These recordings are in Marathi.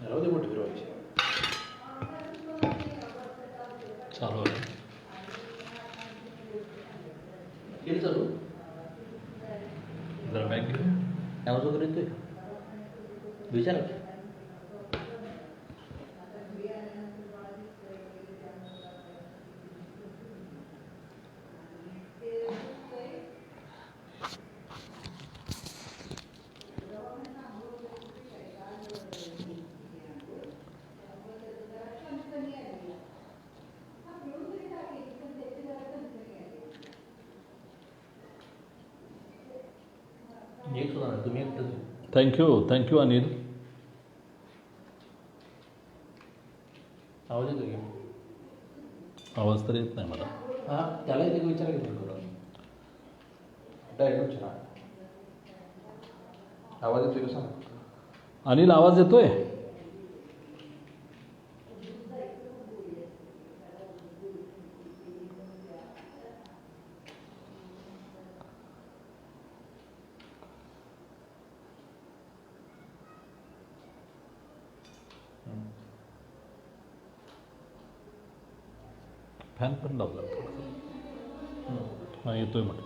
राहू दे मोठी फिरवायची चालू आहे. केली चालू जरा बॅग घेऊ. आवाज वगैरे येतोय विचारा की. एक सुद्धा नाही, तुम्ही एकटंच. थँक्यू अनिल. आवाज येतो की. आवाज तर येत नाही मला. हां त्याला येते का विचारा की फोन करून. डायरेक्ट विचारा. आवाज येतोय का सांग. अनिल आवाज येतोय. फॅन पण लावला हां येतोय म्हटलं.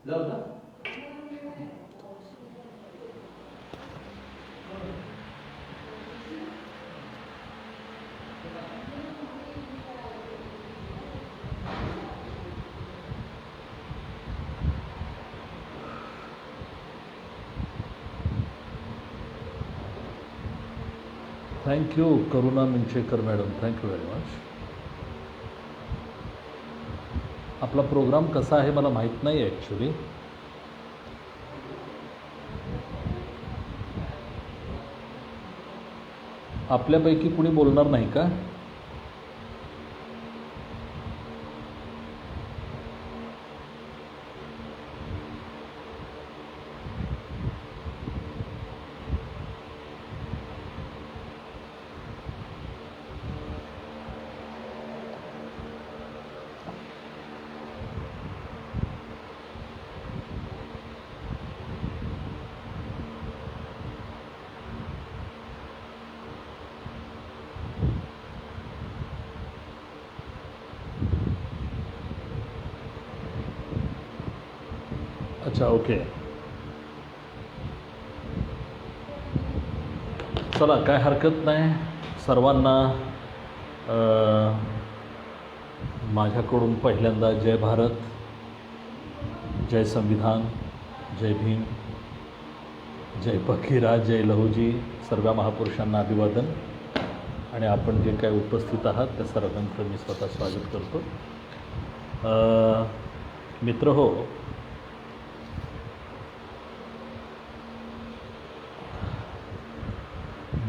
जाऊ ना. Thank you Karuna Minchekar madam. Thank you very much. आपला प्रोग्राम कसा आहे मला माहीत नाही आहे ॲक्च्युली. आपल्यापैकी कुणी बोलणार नाही का? अच्छा ओके. चला काय हरकत नाही. सर्वांना माझ्याकडून पहिल्यांदा जय भारत, जय संविधान, जय भीम, जय फकीरा, जय लहुजी. सर्व महापुरुषांना अभिवादन. आणि आपण जे काय उपस्थित आहात त्या सर्वांचं मी स्वतः स्वागत करतो. मित्र हो,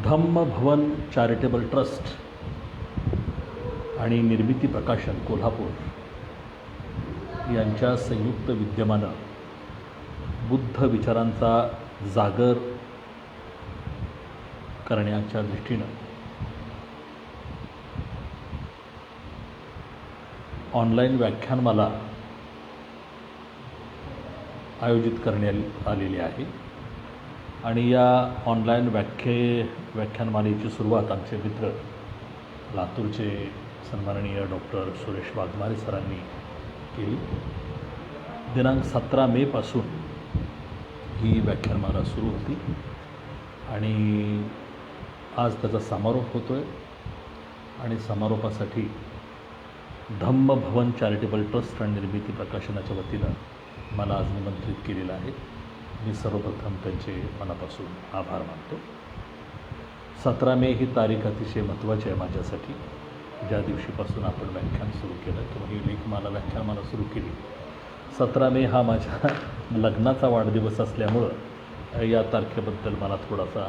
धम्म भवन चॅरिटेबल ट्रस्ट आणि निर्मिती प्रकाशन कोल्हापूर यांच्या संयुक्त विद्यमानं बुद्ध विचारांचा जागर करण्याच्या दृष्टीनं ऑनलाईन व्याख्यानमाला आयोजित करण्यात आलेली आहे. आणि या ऑनलाईन व्याख्यानमालेची सुरुवात आमचे मित्र लातूरचे सन्माननीय डॉक्टर सुरेश वाघमारे सरांनी केली. दिनांक 17 मेपासून ही व्याख्यानमाला सुरू होती आणि आज त्याचा समारोप होतो आहे. आणि समारोपासाठी धम्म भवन चॅरिटेबल ट्रस्ट आणि निर्मिती प्रकाशनाच्या वतीनं मला आज निमंत्रित केलेलं आहे. मी सर्वप्रथम त्यांचे मनापासून आभार मानतो. 17 मे ही तारीख अतिशय महत्त्वाची आहे माझ्यासाठी. ज्या दिवशीपासून आपण व्याख्यान सुरू केलं किंवा ही व्याख्यानमाला सुरू केली, 17 मे हा माझ्या लग्नाचा वाढदिवस असल्यामुळं या तारखेबद्दल मला थोडासा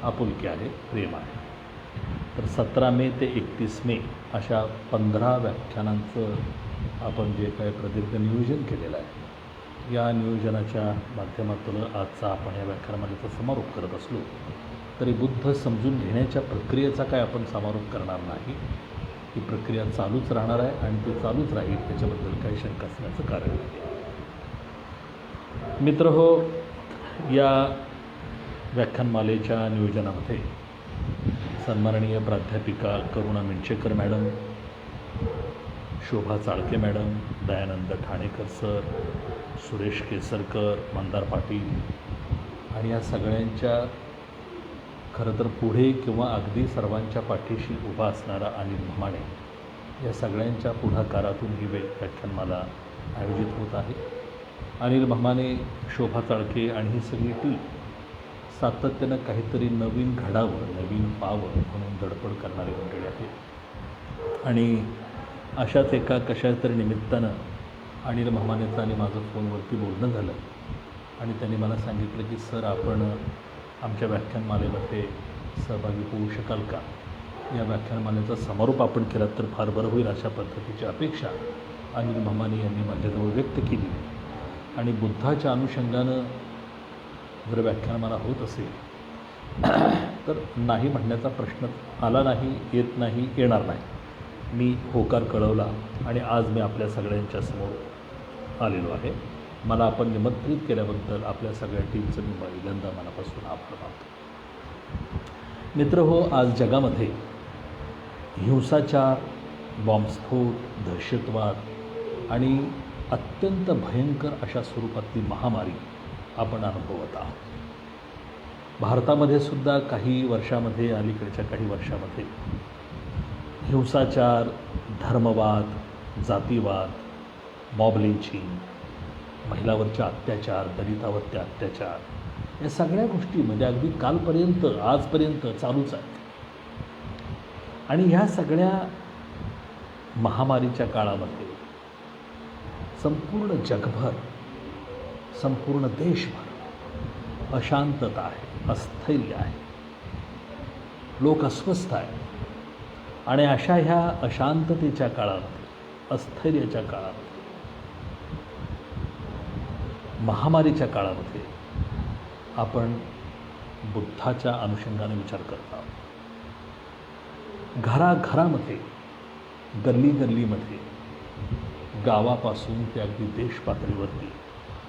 आपुलकी आहे, प्रेम आहे. तर 17 मे ते 31 मे अशा 15 व्याख्यानांचं आपण जे काही प्रदीर्घ नियोजन केलेलं आहे, या नियोजनाच्या माध्यमातून आजचा आपण या व्याख्यानमालेचा समारोप करत असलो तरी बुद्ध समजून घेण्याच्या प्रक्रियेचा काय आपण समारोप करणार नाही. ही प्रक्रिया चालूच राहणार आहे आणि ती चालूच राहील, त्याच्याबद्दल काही शंका असण्याचं कारण नाही. मित्रहो, या व्याख्यानमालेच्या नियोजनामध्ये सन्माननीय प्राध्यापिका करुणा मिंचेकर मॅडम, शोभा चाळके मॅडम, दयानंद ठाणेकर सर, सुरेश केसरकर, मंदार पाटील आणि या सगळ्यांच्या खरं तर पुढे किंवा अगदी सर्वांच्या पाठीशी उभा असणारा अनिल म्हामाणे या सगळ्यांच्या पुढाकारातून ही व्याख्यानमाला आयोजित होत आहे. अनिल म्हामाणे, शोभा चाळके आणि ही सगळी टीम सातत्यानं काहीतरी नवीन घडावं, नवीन व्हावं म्हणून धडपड करणारी मंडळी आहे. आणि अशाच एका कशा तरी निमित्तानं अनिल म्हामाणेचं आणि माझं फोनवरती बोलणं झालं आणि त्यांनी मला सांगितलं की सर, आपण आमच्या व्याख्यानमालेमध्ये सहभागी होऊ शकाल का? या व्याख्यानमालेचा समारोप आपण केला तर फार बरं होईल, अशा पद्धतीची अपेक्षा अनिल म्हामाणे यांनी माझ्याजवळ व्यक्त केली. आणि बुद्धाच्या अनुषंगानं जर व्याख्यानमाला होत असेल तर नाही म्हणण्याचा प्रश्न आला नाही, येत नाही, येणार नाही. मी होकार कळवला आणि आज मी आपल्या सगळ्यांच्या समोर आलेलो आहे. मला आपण निमंत्रित केल्याबद्दल आपल्या सगळ्या टीमचं मी पहिल्यांदा मनापासून आभार मानतो. मित्रहो, आज जगामध्ये हिंसाचार, बॉम्बस्फोट, दहशतवाद आणि अत्यंत भयंकर अशा स्वरूपातली महामारी आपण अनुभवत आहोत. भारतामध्ये सुद्धा काही वर्षामध्ये, अलीकडच्या काही वर्षामध्ये हिंसाचार, धर्मवाद, जातीवाद, मॉब लिंचिंग, महिलावरचे अत्याचार, दलितावरचे अत्याचार या सगळ्या गोष्टी म्हणजे अगदी कालपर्यंत आजपर्यंत चालूच आहेत. आणि ह्या सगळ्या महामारीच्या काळामध्ये संपूर्ण जगभर, संपूर्ण देशभर अशांतता आहे, अस्थैर्य आहे, लोक अस्वस्थ आहेत. आणि अशा ह्या अशांततेच्या काळामध्ये, अस्थैर्याच्या काळामध्ये, महामारीच्या काळामध्ये आपण बुद्धाच्या अनुषंगाने विचार करत आहोत. घराघरामध्ये, गल्लीगल्लीमध्ये, गावापासून ते अगदी देश पातळीवरती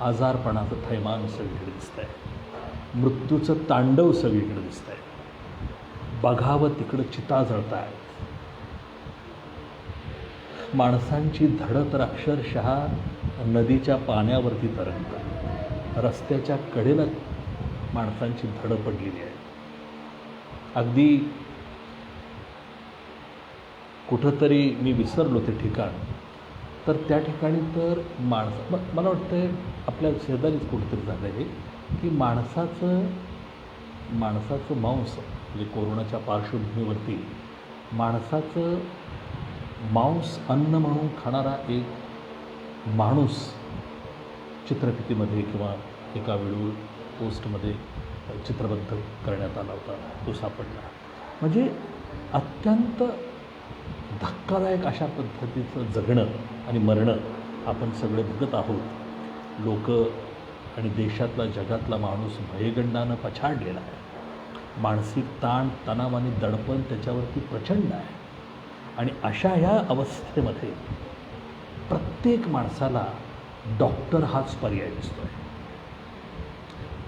आजारपणाचं थैमान सगळीकडे दिसतं आहे. मृत्यूचं तांडव सगळीकडे दिसतं आहे. बघावं तिकडं चिता जळत आहेत. माणसांची धडक तर अक्षरशः नदीच्या पाण्यावरती तरंगतात. रस्त्याच्या कडेला माणसांची धडक पडलेली आहे. अगदी कुठंतरी मी विसरलो ते ठिकाण, तर त्या ठिकाणी तर मला वाटतं आपल्या शेजारीच कुठंतरी झालं आहे की माणसाचं मांस म्हणजे कोरोनाच्या पार्श्वभूमीवरती माणसाचं मांस अन्न म्हणून खाणारा एक माणूस चित्रफितीमध्ये किंवा एका व्हिडिओ पोस्टमध्ये चित्रबद्ध करण्यात आला होता, तो सापडला. म्हणजे अत्यंत धक्कादायक अशा पद्धतीचं जगणं आणि मरणं आपण सगळे बघत आहोत. लोक आणि देशातला, जगातला माणूस भयगंडानं पछाडलेला आहे. मानसिक ताण, तणाव आणि दडपण त्याच्यावरती प्रचंड आहे. आणि अशा ह्या अवस्थेमध्ये प्रत्येक माणसाला डॉक्टर हाच पर्याय दिसतो आहे.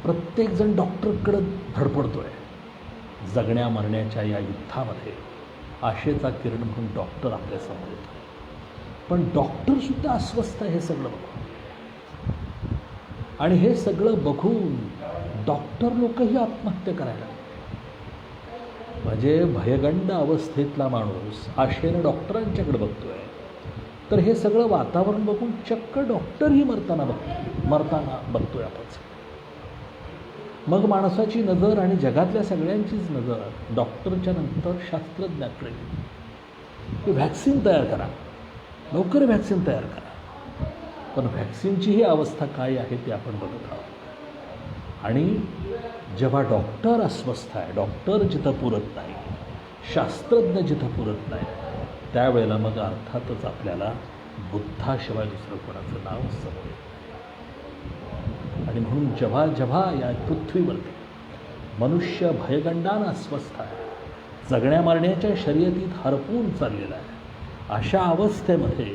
प्रत्येकजण डॉक्टरकडं धडपडतो आहे. जगण्या मरण्याच्या या युद्धामध्ये आशेचा किरण म्हणून डॉक्टर आपल्यासमोर येतो. पण डॉक्टरसुद्धा अस्वस्थ आहे हे सगळं बघून. आणि हे सगळं बघून डॉक्टर लोकही आत्महत्या करायला. म्हणजे भयगंड अवस्थेतला माणूस आशेनं डॉक्टरांच्याकडे बघतोय, तर हे सगळं वातावरण बघून चक्क डॉक्टरही मरताना बघतोय आपण. मग माणसाची नजर आणि जगातल्या सगळ्यांचीच नजर डॉक्टरच्या नंतर शास्त्रज्ञाकडे की व्हॅक्सिन तयार करा, लवकर व्हॅक्सिन तयार करा. पण व्हॅक्सिनची ही अवस्था काय आहे ते आपण बघत आहोत. आणि जेव्हा डॉक्टर अस्वस्थ आहे, डॉक्टर जिथं पुरत नाही, शास्त्रज्ञ जिथं पुरत नाही, त्यावेळेला मग अर्थातच आपल्याला बुद्धाशिवाय दुसरं कोणाचं नाव समोर येतं. आणि म्हणून जेव्हा जेव्हा या पृथ्वीवरती मनुष्य भयगंडानं अस्वस्थ आहे, जगण्या मारण्याच्या शर्यतीत हरपून चाललेला आहे, अशा अवस्थेमध्ये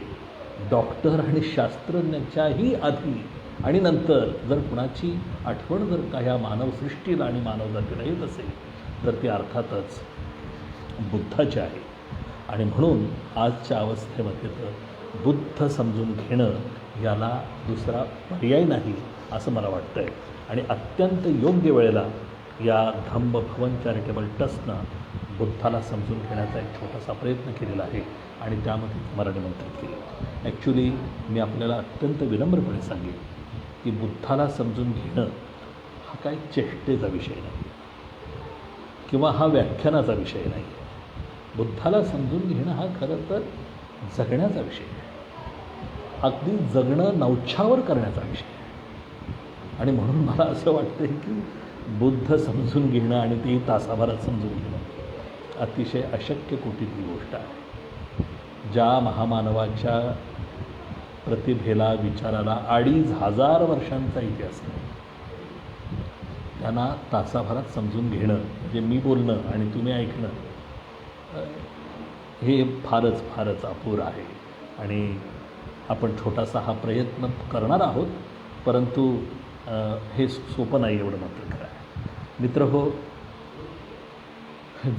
डॉक्टर आणि शास्त्रज्ञाच्याही आधी आणि नंतर जर कुणाची आठवण जर का ह्या मानवसृष्टीला आणि मानवजातीला येत असेल तर ती अर्थातच बुद्धाची आहे. आणि म्हणून आजच्या अवस्थेमध्ये तर बुद्ध समजून घेणं याला दुसरा पर्याय नाही असं मला वाटतं आहे. आणि अत्यंत योग्य वेळेला या धम्म भवन चॅरिटेबल ट्रस्टनं बुद्धाला समजून घेण्याचा एक छोटासा प्रयत्न केलेला आहे आणि त्यामध्ये मला निमंत्रित केलं. ॲक्च्युली मी आपल्याला अत्यंत विनम्रपणे सांगेन की बुद्धाला समजून घेणं हा काही चेष्टेचा विषय नाही किंवा हा व्याख्यानाचा विषय नाही. बुद्धाला समजून घेणं हा खरं तर जगण्याचा विषय आहे. अगदी जगणं नवछावर करण्याचा विषय आहे. आणि म्हणून मला असं वाटतं की बुद्ध समजून घेणं आणि ते तासाभरात समजून घेणं अतिशय अशक्य कोटीतली गोष्ट आहे. ज्या महामानवाच्या प्रतिभेला विचाराला 2500 वर्षांचा इतिहास आहे त्यांना तासाभरात समजून घेणं म्हणजे मी बोलणं आणि तुम्ही ऐकणं हे फारच फारच अपुरं आहे. आणि आपण छोटासा हा प्रयत्न करणार आहोत परंतु हे सोपं नाही एवढं मात्र खरं आहे. मित्रहो,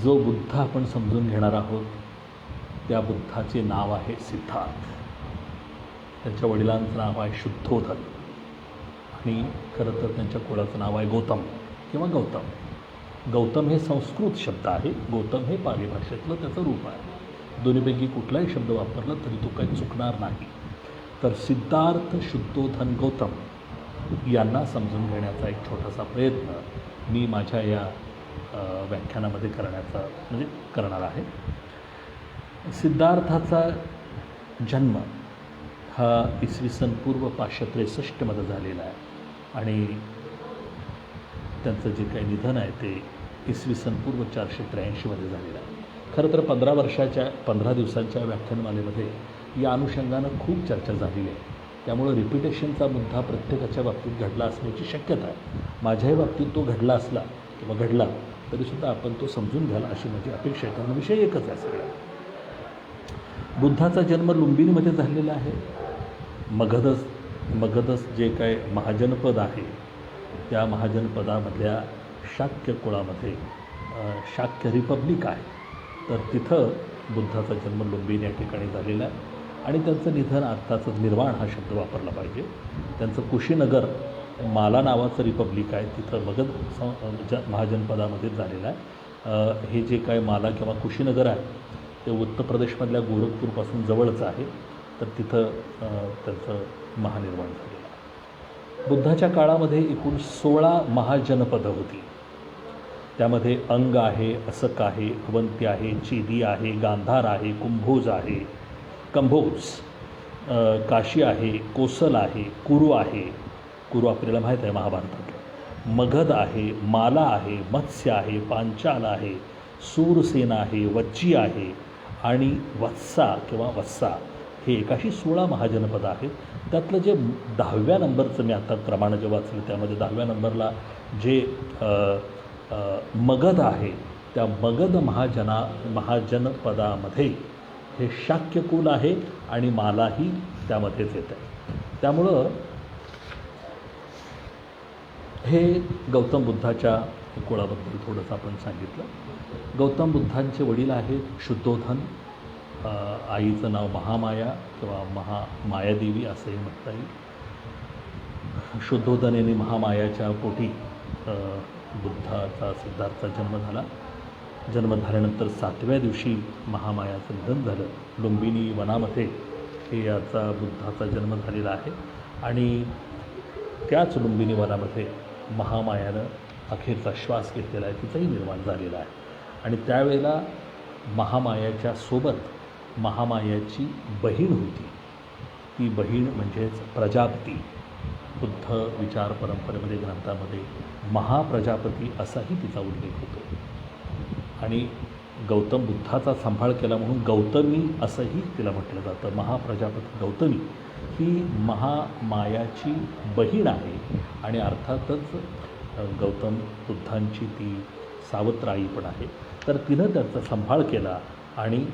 जो बुद्ध आपण समजून घेणार आहोत त्या बुद्धाचे नाव आहे सिद्धार्थ. त्यांच्या वडिलांचं नाव आहे शुद्धोधन आणि खरं तर त्यांच्या कुळाचं नाव आहे गौतम किंवा गौतम. गौतम हे संस्कृत शब्द आहे, गौतम हे पाली भाषेतलं त्याचं रूप आहे. दोन्हीपैकी कुठलाही शब्द वापरला तरी तो काही चुकणार नाही. तर सिद्धार्थ शुद्धोधन गौतम यांना समजून घेण्याचा एक छोटासा प्रयत्न मी माझ्या या व्याख्यानामध्ये करणार आहे. सिद्धार्थाचा जन्म हा इसवी सन पूर्व 563 झालेला आहे आणि त्यांचं जे काही निधन आहे ते इसवी सन पूर्व 483 झालेलं आहे. खरं तर 15 दिवसांच्या व्याख्यानमालेमध्ये या अनुषंगानं खूप चर्चा झालेली आहे. त्यामुळं रिपिटेशनचा मुद्दा प्रत्येकाच्या बाबतीत घडला असण्याची शक्यता आहे. माझ्याही बाबतीत तो घडला असला किंवा घडला तरीसुद्धा आपण तो समजून घ्याल अशी माझी अपेक्षा आहे, कारण विषय एकच आहे सगळा. बुद्धाचा जन्म लुंबिनीमध्ये झालेला आहे. मगधस जे काय महाजनपद आहे त्या महाजनपदामधल्या शाक्य कुळामध्ये शाक्य रिपब्लिक आहे. तर तिथं बुद्धाचा जन्म लुंबिनी या ठिकाणी झालेला आहे आणि त्यांचं निधन अर्थातच निर्वाण हा शब्द वापरला पाहिजे. त्यांचं कुशीनगर माला नावाचं रिपब्लिक आहे तिथं मगध महाजनपदामध्ये झालेलं आहे. हे जे काय माला किंवा कुशीनगर आहे ते उत्तर प्रदेशमधल्या गोरखपूरपासून जवळचं आहे. तर तिथं त्यांचं महानिर्वाण झालेलं आहे. बुद्धाच्या काळामध्ये एकूण 16 महाजनपदं होती. त्यामध्ये अंग आहे, असक आहे, अवंती आहे, चेदी आहे, गांधार आहे, कंभोज, काशी आहे, कोसल आहे, कुरु आहे. कुरु आपल्याला माहीत आहे महाभारतातलं. मगध आहे, माला आहे, मत्स्य आहे, पांचाल आहे, सूरसेना आहे, वज्जी आहे आणि वत्सा किंवा वत्सा हे एकाशी 16 महाजनपदं आहेत. त्यातलं जे 10व्या नंबरचं मी आता क्रमानं जे वाचलं त्यामध्ये 10व्या नंबरला जे मगध आहे त्या मगध महाजनपदामध्ये हे शाक्यकुल आहे आणि मालाही त्यामध्येच येत आहे. त्यामुळं हे गौतम बुद्धाच्या कुळाबद्दल थोडंसं आपण सांगितलं. गौतम बुद्धांचे वडील आहेत शुद्धोधन, आईचं नाव महामाया किंवा महामायादेवी असंही म्हणता येईल. शुद्धोधन यांनी महामायाच्या पोटी बुद्धाचा सिद्धार्थचा जन्म झाला. जन्म झाल्यानंतर 7व्या दिवशी महामायाचं निधन झालं. लुंबिनी वनामध्ये हे याचा बुद्धाचा जन्म झालेला आहे आणि त्याच लुंबिनी वनामध्ये महामायानं अखेरचा श्वास घेतलेला आहे, तिचाही निर्माण झालेला आहे. आणि त्यावेळेला महामायाच्या सोबत महामायाची बहीण होती. ती बहीण म्हणजेच प्रजापती. बुद्ध विचार परंपरेमध्ये ग्रंथामध्ये महाप्रजापती असाही तिचा उल्लेख होतो. आणि गौतम बुद्धाचा सांभाळ केला म्हणून गौतमी असंही तिला म्हटलं जातं. महाप्रजापती गौतमी ही महामायाची बहीण आहे आणि अर्थातच गौतम बुद्धांची ती सावत्र आई पण आहे. तर तिनं त्याचा सांभाळ केला आणि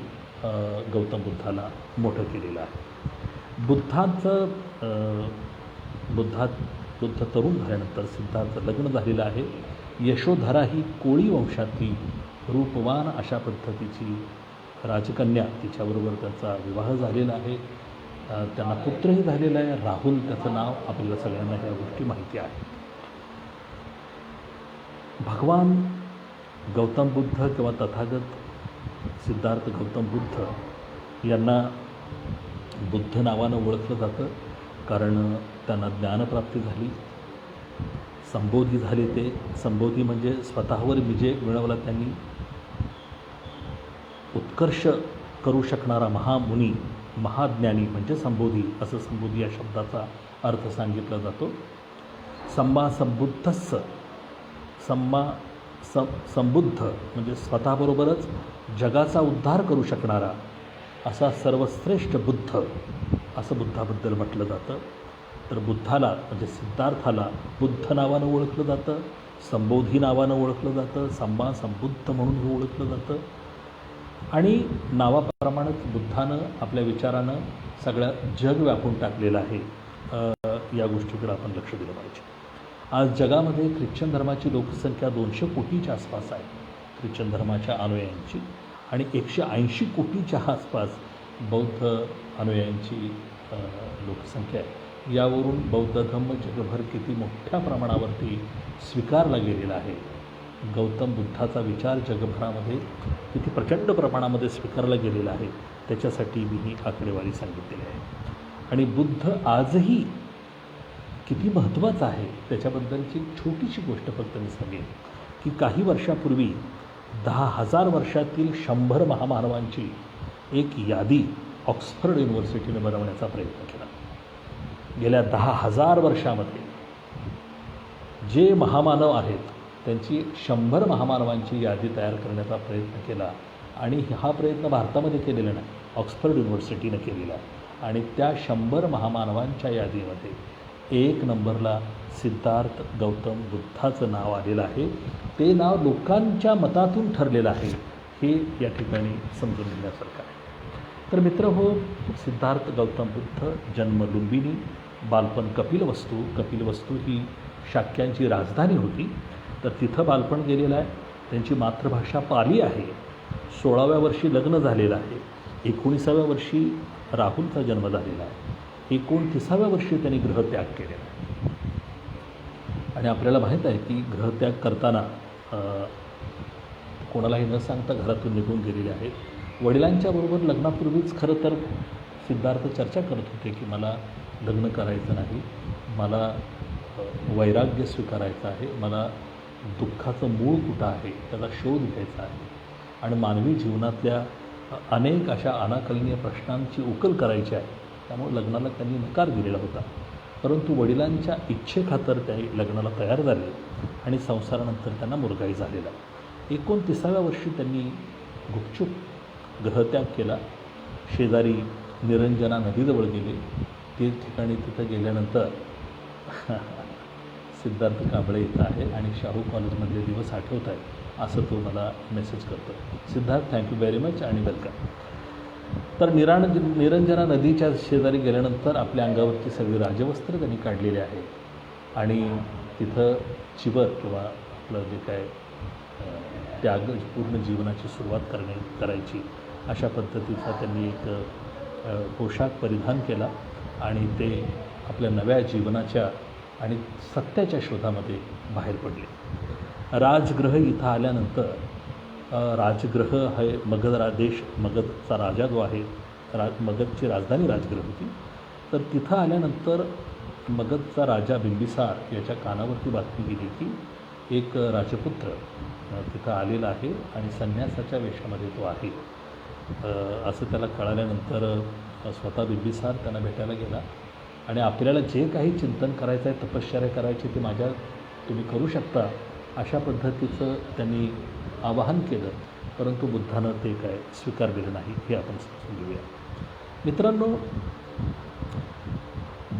गौतम बुद्धाला मोठं केलेलं आहे. बुद्धांचं बुद्ध तरुण झाल्यानंतर सिद्धार्थ लग्न झालेलं आहे. यशोधरा ही कोळी वंशातली रूपवान अशा पद्धतीची राजकन्या, तिच्याबरोबर त्यांचा विवाह झालेला आहे. त्यांना पुत्रही झालेला आहे, राहुल त्याचं नाव. आपल्याला सगळ्यांना ह्या गोष्टी माहिती आहेत. भगवान गौतम बुद्ध किंवा तथागत सिद्धार्थ गौतम बुद्ध यांना बुद्ध नावानं ओळखलं जातं, कारण त्यांना ज्ञानप्राप्ती झाली, संबोधी झाले. ते संबोधी म्हणजे स्वतःवर विजय मिळवला त्यांनी. उत्कर्ष करू शकणारा महामुनी, महाज्ञानी म्हणजे संबोधी, असं संबोधी या शब्दाचा अर्थ सांगितला जातो. सम्मा संबुद्धस्स, संबुद्ध म्हणजे स्वतःबरोबरच जगाचा उद्धार करू शकणारा असा सर्वश्रेष्ठ बुद्ध, असं बुद्धाबद्दल म्हटलं जातं. तर बुद्धाला म्हणजे सिद्धार्थाला बुद्ध नावानं ओळखलं जातं, संबोधी नावानं ओळखलं जातं, सम्मा संबुद्ध म्हणून ओळखलं जातं. आणि नावाप्रमाणेच बुद्धानं आपल्या विचारानं सगळं जग व्यापून टाकलेलं आहे. या गोष्टीकडे आपण लक्ष दिलं पाहिजे. आज जगामध्ये ख्रिश्चन धर्माची लोकसंख्या 200 कोटीच्या आसपास आहे, ख्रिश्चन धर्माच्या अनुयायांची, आणि 180 कोटीच्या आसपास बौद्ध अनुयायांची लोकसंख्या आहे. यावरून बौद्ध धर्म जगभर किती मोठ्या प्रमाणावरती स्वीकारला गेलेला आहे, गौतम बुद्धाचा विचार जगभरामध्ये किती प्रचंड प्रमाणामध्ये स्वीकारला गेलेला आहे, त्याच्यासाठी मी ही आकडेवारी सांगितलेली आहे. आणि बुद्ध आजही किती महत्त्वाचं आहे त्याच्याबद्दलची छोटीशी गोष्ट फक्त मी सांगेन की काही वर्षापूर्वी 10,000 वर्षातील 100 महामानवांची एक यादी ऑक्सफर्ड युनिव्हर्सिटीने बनवण्याचा प्रयत्न केला. गेल्या 10,000 वर्षामध्ये जे महामानव आहेत त्यांची 100 महामानवांची यादी तयार करण्याचा प्रयत्न केला. आणि हा प्रयत्न भारतामध्ये केलेला नाही, ऑक्सफर्ड युनिव्हर्सिटीनं केलेला आहे. आणि त्या 100 महामानवांच्या यादीमध्ये 1 नंबरला सिद्धार्थ गौतम बुद्धाचं नाव आलेलं आहे. ते नाव लोकांच्या मतातून ठरलेलं आहे, हे या ठिकाणी समजून घेण्यासारखं आहे. तर मित्र हो, सिद्धार्थ गौतम बुद्ध जन्म लुंबिनी, बालपण कपिलवस्तू. कपिलवस्तू ही शाक्यांची राजधानी होती, तर तिथं बालपण गेलेलं आहे. त्यांची मातृभाषा पाली आहे. 16व्या वर्षी लग्न झालेलं आहे. 19व्या वर्षी राहुलचा जन्म झालेला आहे. 29व्या वर्षी त्यांनी गृहत्याग केलेला आहे. आणि आपल्याला माहीत आहे की गृहत्याग करताना कोणालाही न सांगता घरातून निघून गेलेले आहेत. वडिलांच्या बरोबर लग्नापूर्वीच खरं तर सिद्धार्थ चर्चा करत होते की मला लग्न करायचं नाही, मला वैराग्य स्वीकारायचं आहे, मला दुःखाचं मूळ कुठं आहे त्याचा शोध घ्यायचा आहे, आणि मानवी जीवनातल्या अनेक अशा अनाकलनीय प्रश्नांची उकल करायची आहे. त्यामुळे लग्नाला त्यांनी नकार दिलेला होता. परंतु वडिलांच्या इच्छेखातर ते लग्नाला तयार झाले आणि संसारानंतर त्यांना मुलगाही झालेला. 29व्या वर्षी त्यांनी गुपचूप गृहत्याग केला. शेजारी निरंजना नदीजवळ गेले. ते ठिकाणी तिथं गेल्यानंतर सिद्धार्थ कांबळे इथं आहे आणि शाहू कॉलेजमधले दिवस आठवत आहेत असं तो मला मेसेज करतो. सिद्धार्थ, थँक्यू व्हेरी मच आणि वेलकम. तर निरंजना नदीच्या शेजारी गेल्यानंतर आपल्या अंगावरची सगळी राजवस्त्र त्यांनी काढलेली आहे आणि तिथं चिवर किंवा आपलं जे काय त्याग पूर्ण जीवनाची सुरुवात करायची अशा पद्धतीचा त्यांनी एक पोशाख परिधान केला आणि ते आपल्या नव्या जीवनाच्या आणि सत्याच्या शोधामध्ये बाहेर पडले. राजगृह इथं आल्यानंतर राजगृह हे मगधचा राजा जो आहे, मगधची राजधानी राजगृह होती. तर तिथं आल्यानंतर मगधचा राजा बिंबिसार याच्या कानावरती बातमी गेली की एक राजपुत्र तिथं आलेला आहे आणि संन्यासाच्या वेशामध्ये तो आहे. असं त्याला कळाल्यानंतर स्वतः बिंबिसार त्यांना भेटायला गेला आणि आपल्याला जे काही चिंतन करायचं आहे, तपश्चर्या करायची ते तुम्ही करू शकता अशा पद्धतीचं त्यांनी आवाहन केलं. परंतु बुद्धानं ते काय स्वीकारलेलं नाही, हे आपण समजून घेऊया. मित्रांनो,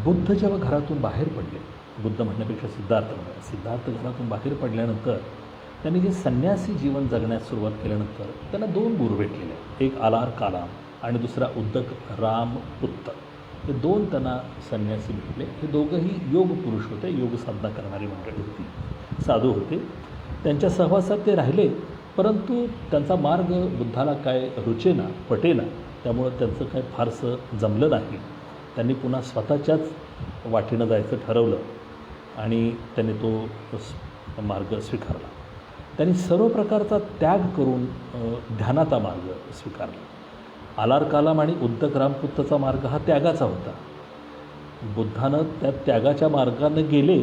बुद्ध जेव्हा घरातून बाहेर पडले, बुद्ध म्हणण्यापेक्षा सिद्धार्थ घरातून बाहेर पडल्यानंतर त्यांनी जे संन्यासी जीवन जगण्यास सुरुवात केल्यानंतर त्यांना 2 गुरु भेटलेले. एक आलार कालाम आणि दुसरा उद्दक रामपुत्त. हे 2 त्यांना संन्यासी भेटले. हे दोघंही योग पुरुष होते, योग साधना करणारी मंडळी होती, साधू होते. त्यांच्या सहवासात ते राहिले, परंतु त्यांचा मार्ग बुद्धाला काय रुचेना, पटेना, त्यामुळं त्यांचं काय फारसं जमलं नाही. त्यांनी पुन्हा स्वतःच्याच वाटेनं जायचं ठरवलं आणि त्यांनी तो मार्ग स्वीकारला. त्यांनी सर्व प्रकारचा त्याग करून ध्यानाचा मार्ग स्वीकारला. आलार कालाम आणि उद्दक रामपुत्तचा मार्ग हा त्यागाचा होता. बुद्धानं त्या त्यागाच्या मार्गानं गेले,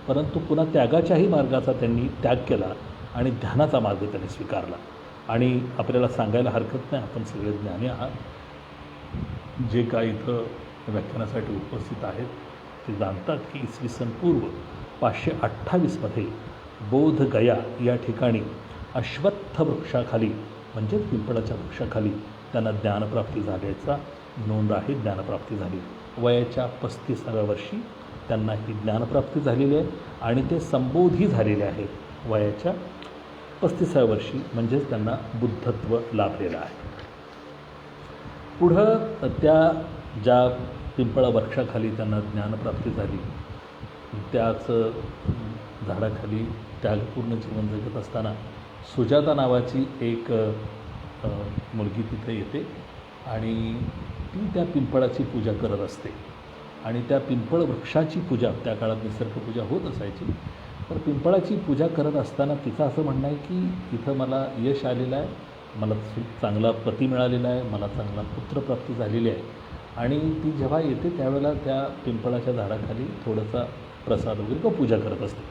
परंतु पुन्हा त्यागाच्याही मार्गाचा त्यांनी त्याग केला आणि ध्यानाचा मार्ग त्यांनी स्वीकारला. आणि आपल्याला सांगायला हरकत नाही, आपण सगळे ज्ञानी आहात. जे काय इथं व्याख्यानासाठी उपस्थित आहेत ते जाणतात की इसवी सन पूर्व 528मध्ये बोधगया या ठिकाणी अश्वत्थ वृक्षाखाली म्हणजेच पिंपळाच्या वृक्षाखाली त्यांना ज्ञानप्राप्ती झाल्याचा नोंद आहे. ज्ञानप्राप्ती झाली. वयाच्या 35व्या वर्षी त्यांना ही ज्ञानप्राप्ती झालेली आहे आणि ते संबोधी झालेले आहेत वयाच्या 35व्या वर्षी, म्हणजेच त्यांना बुद्धत्व लाभलेलं आहे. पुढं त्या ज्या पिंपळा वृक्षाखाली त्यांना ज्ञानप्राप्ती झाली, त्याच झाडाखाली त्यागपूर्ण जीवन जगत असताना सुजाता नावाची एक मुलगी तिथे येते आणि ती त्या पिंपळाची पूजा करत असते. आणि त्या पिंपळ वृक्षाची पूजा, त्या काळात निसर्गपूजा होत असायची, तर पिंपळाची पूजा करत असताना तिचं असं म्हणणं आहे की इथं मला यश आलेलं आहे, मला चांगला पती मिळालेला आहे, मला चांगला पुत्रप्राप्ती झालेली आहे. आणि ती जेव्हा येते त्यावेळेला त्या पिंपळाच्या झाडाखाली थोडासा प्रसाद वगैरे किंवा पूजा करत असते.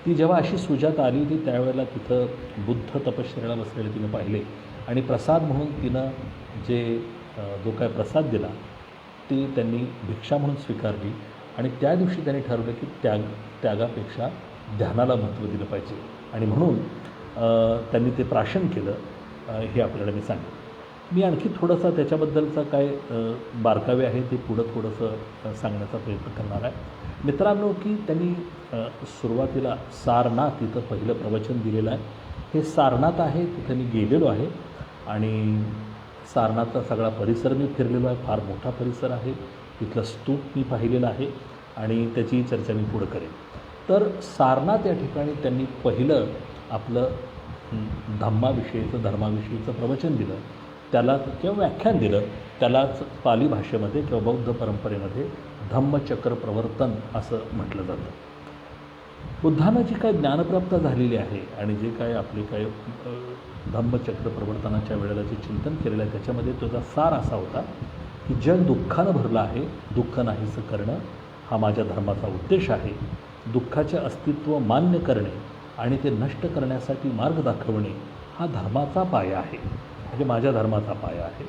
ती जेव्हा अशी सुजाता आली होती त्यावेळेला तिथं बुद्ध तपश्चर्याला बसलेले तिनं पाहिले आणि प्रसाद म्हणून तिनं जो काय प्रसाद दिला ते त्यांनी भिक्षा म्हणून स्वीकारली. आणि त्या दिवशी त्यांनी ठरवलं की त्यागापेक्षा ध्यानाला महत्त्व दिलं पाहिजे आणि म्हणून त्यांनी ते प्राशन केलं. हे आपल्याला मी सांगेन. मी आणखी थोडंसं त्याच्याबद्दलचा काय बारकावे आहे ते पुढं थोडंसं सांगण्याचा प्रयत्न करणार आहे. मित्रांनो, की त्यांनी सुरुवातीला सारनाथ इथं पहिलं प्रवचन दिलेलं आहे. हे सारनाथ आहे, तिथं मी गेलेलो आहे आणि सारनाथचा सगळा परिसर मी फिरलेलो आहे. फार मोठा परिसर आहे. तिथलं स्तूप मी पाहिलेलं आहे आणि त्याची चर्चा मी पुढं करेन. तर सारनाथ या ठिकाणी त्यांनी पहिलं आपलं धर्माविषयीचं प्रवचन दिलं, त्याला किंवा व्याख्यान दिलं. त्यालाच पाली भाषेमध्ये किंवा बौद्ध परंपरेमध्ये धम्मचक्र प्रवर्तन असं म्हटलं जातं. बुद्धानं जी काय ज्ञानप्राप्त झालेली आहे आणि जे काय आपले काय धम्मचक्र प्रवर्तनाच्या वेळेला जे चिंतन केलेलं आहे त्याच्यामध्ये त्याचा सार असा होता की जग दुःखानं भरलं आहे, दुःख नाहीसं करणं हा माझ्या धर्माचा उद्देश आहे. दुःखाचे अस्तित्व मान्य करणे आणि ते नष्ट करण्यासाठी मार्ग दाखवणे हा धर्माचा पाया आहे, म्हणजे माझ्या धर्माचा पाया आहे.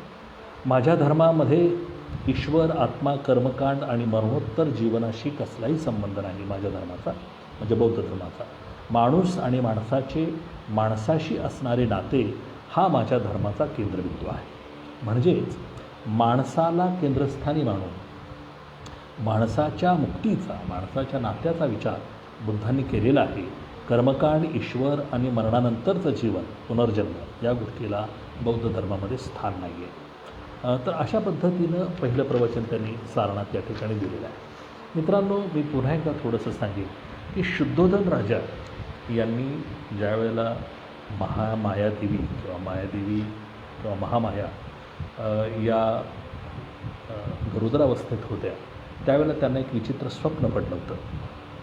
माझ्या धर्मामध्ये ईश्वर, आत्मा, कर्मकांड आणि मरणोत्तर जीवनाशी कसलाही संबंध नाही. माझ्या धर्माचा म्हणजे बौद्ध धर्माचा माणूस आणि माणसाशी असणारे नाते हा माझ्या धर्माचा केंद्रबिंदू आहे. म्हणजेच माणसाला केंद्रस्थानी मानून माणसाच्या मुक्तीचा, माणसाच्या नात्याचा विचार बुद्धांनी केलेला आहे. कर्मकांड, ईश्वर आणि मरणानंतरचं जीवन, पुनर्जन्म या गोष्टीला बौद्ध धर्मामध्ये स्थान नाही आहे. तर अशा पद्धतीनं पहिलं प्रवचन त्यांनी सारनाथ या ठिकाणी दिलेलं आहे. मित्रांनो, मी पुन्हा एकदा थोडंसं सांगेन की शुद्धोधन राजा यांनी ज्या वेळेला महामायादेवी किंवा महामाया या गरुदरावस्थेत होत्या त्यावेळेला त्यांना एक विचित्र स्वप्न पडलं होतं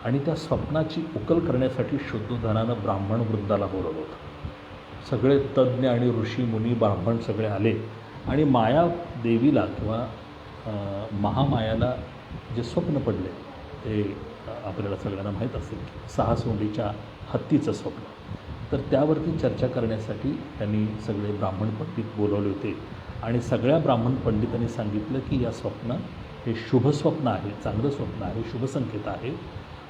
आणि त्या स्वप्नाची उकल करण्यासाठी शुद्धोधनानं ब्राह्मण वृंदाला बोलवलं होतं. सगळे तज्ज्ञ आणि ऋषी मुनी ब्राह्मण सगळे आले आणि मायादेवीला किंवा महामायाला जे स्वप्न पडले ते आपल्याला सगळ्यांना माहीत असेल, 6 सोंडीच्या हत्तीचं स्वप्न. तर त्यावरती चर्चा करण्यासाठी त्यांनी सगळे ब्राह्मण पंडित बोलवले होते आणि सगळ्या ब्राह्मण पंडितांनी सांगितलं की या स्वप्न हे शुभ स्वप्न आहे, चांगलं स्वप्न आहे, शुभ संकेत आहे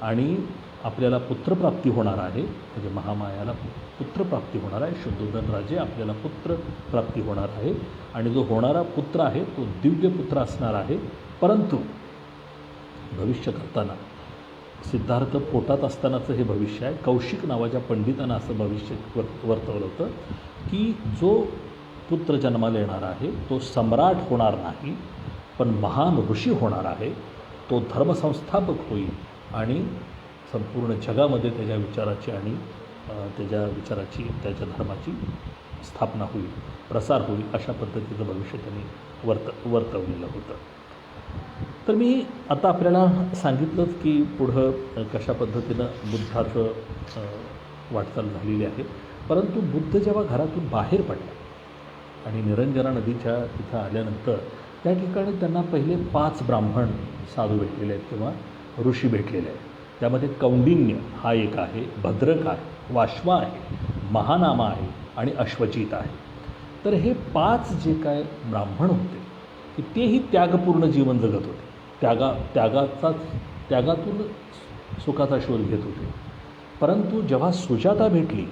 आणि आपल्याला पुत्रप्राप्ती होणार आहे. म्हणजे महामायाला पुत्रप्राप्ती होणार आहे. शुद्धोधन राजे आपल्याला पुत्रप्राप्ती होणार आहे आणि जो होणारा पुत्र आहे तो दिव्य पुत्र असणार आहे. परंतु भविष्य करताना सिद्धार्थ पोटात असतानाचं हे भविष्य आहे. कौशिक नावाच्या पंडितांना असं भविष्य वर्तवलं होतं की जो पुत्र जन्माला येणार आहे तो सम्राट होणार नाही, पण महान ऋषी होणार आहे, तो धर्मसंस्थापक होईल आणि संपूर्ण जगामध्ये त्याच्या विचाराची आणि त्याच्या धर्माची स्थापना होईल, प्रसार होईल, अशा पद्धतीचं भविष्य त्यांनी वर्तवलेलं होतं. तर मी आता आपल्याला सांगितलंच की पुढं कशा पद्धतीनं बुद्धाचं वाटचाल झालेली आहे. परंतु बुद्ध जेव्हा घरातून बाहेर पडला आणि निरंजना नदीच्या तिथं आल्यानंतर त्या ठिकाणी त्यांना पहिले 5 ब्राह्मण साधू भेटलेले आहेत किंवा ऋषी भेटलेले आहेत. त्यामध्ये कौंडिन्य हा एक आहे, भद्रक आहे, वाश्वा आहे, महानामा आहे आणि अश्वचित आहे. तर हे 5 जे काय ब्राह्मण होते की तेही त्यागपूर्ण जीवन जगत होते. त्यागातून सुखाचा शोध घेत होते. परंतु जेव्हा सुजाता भेटली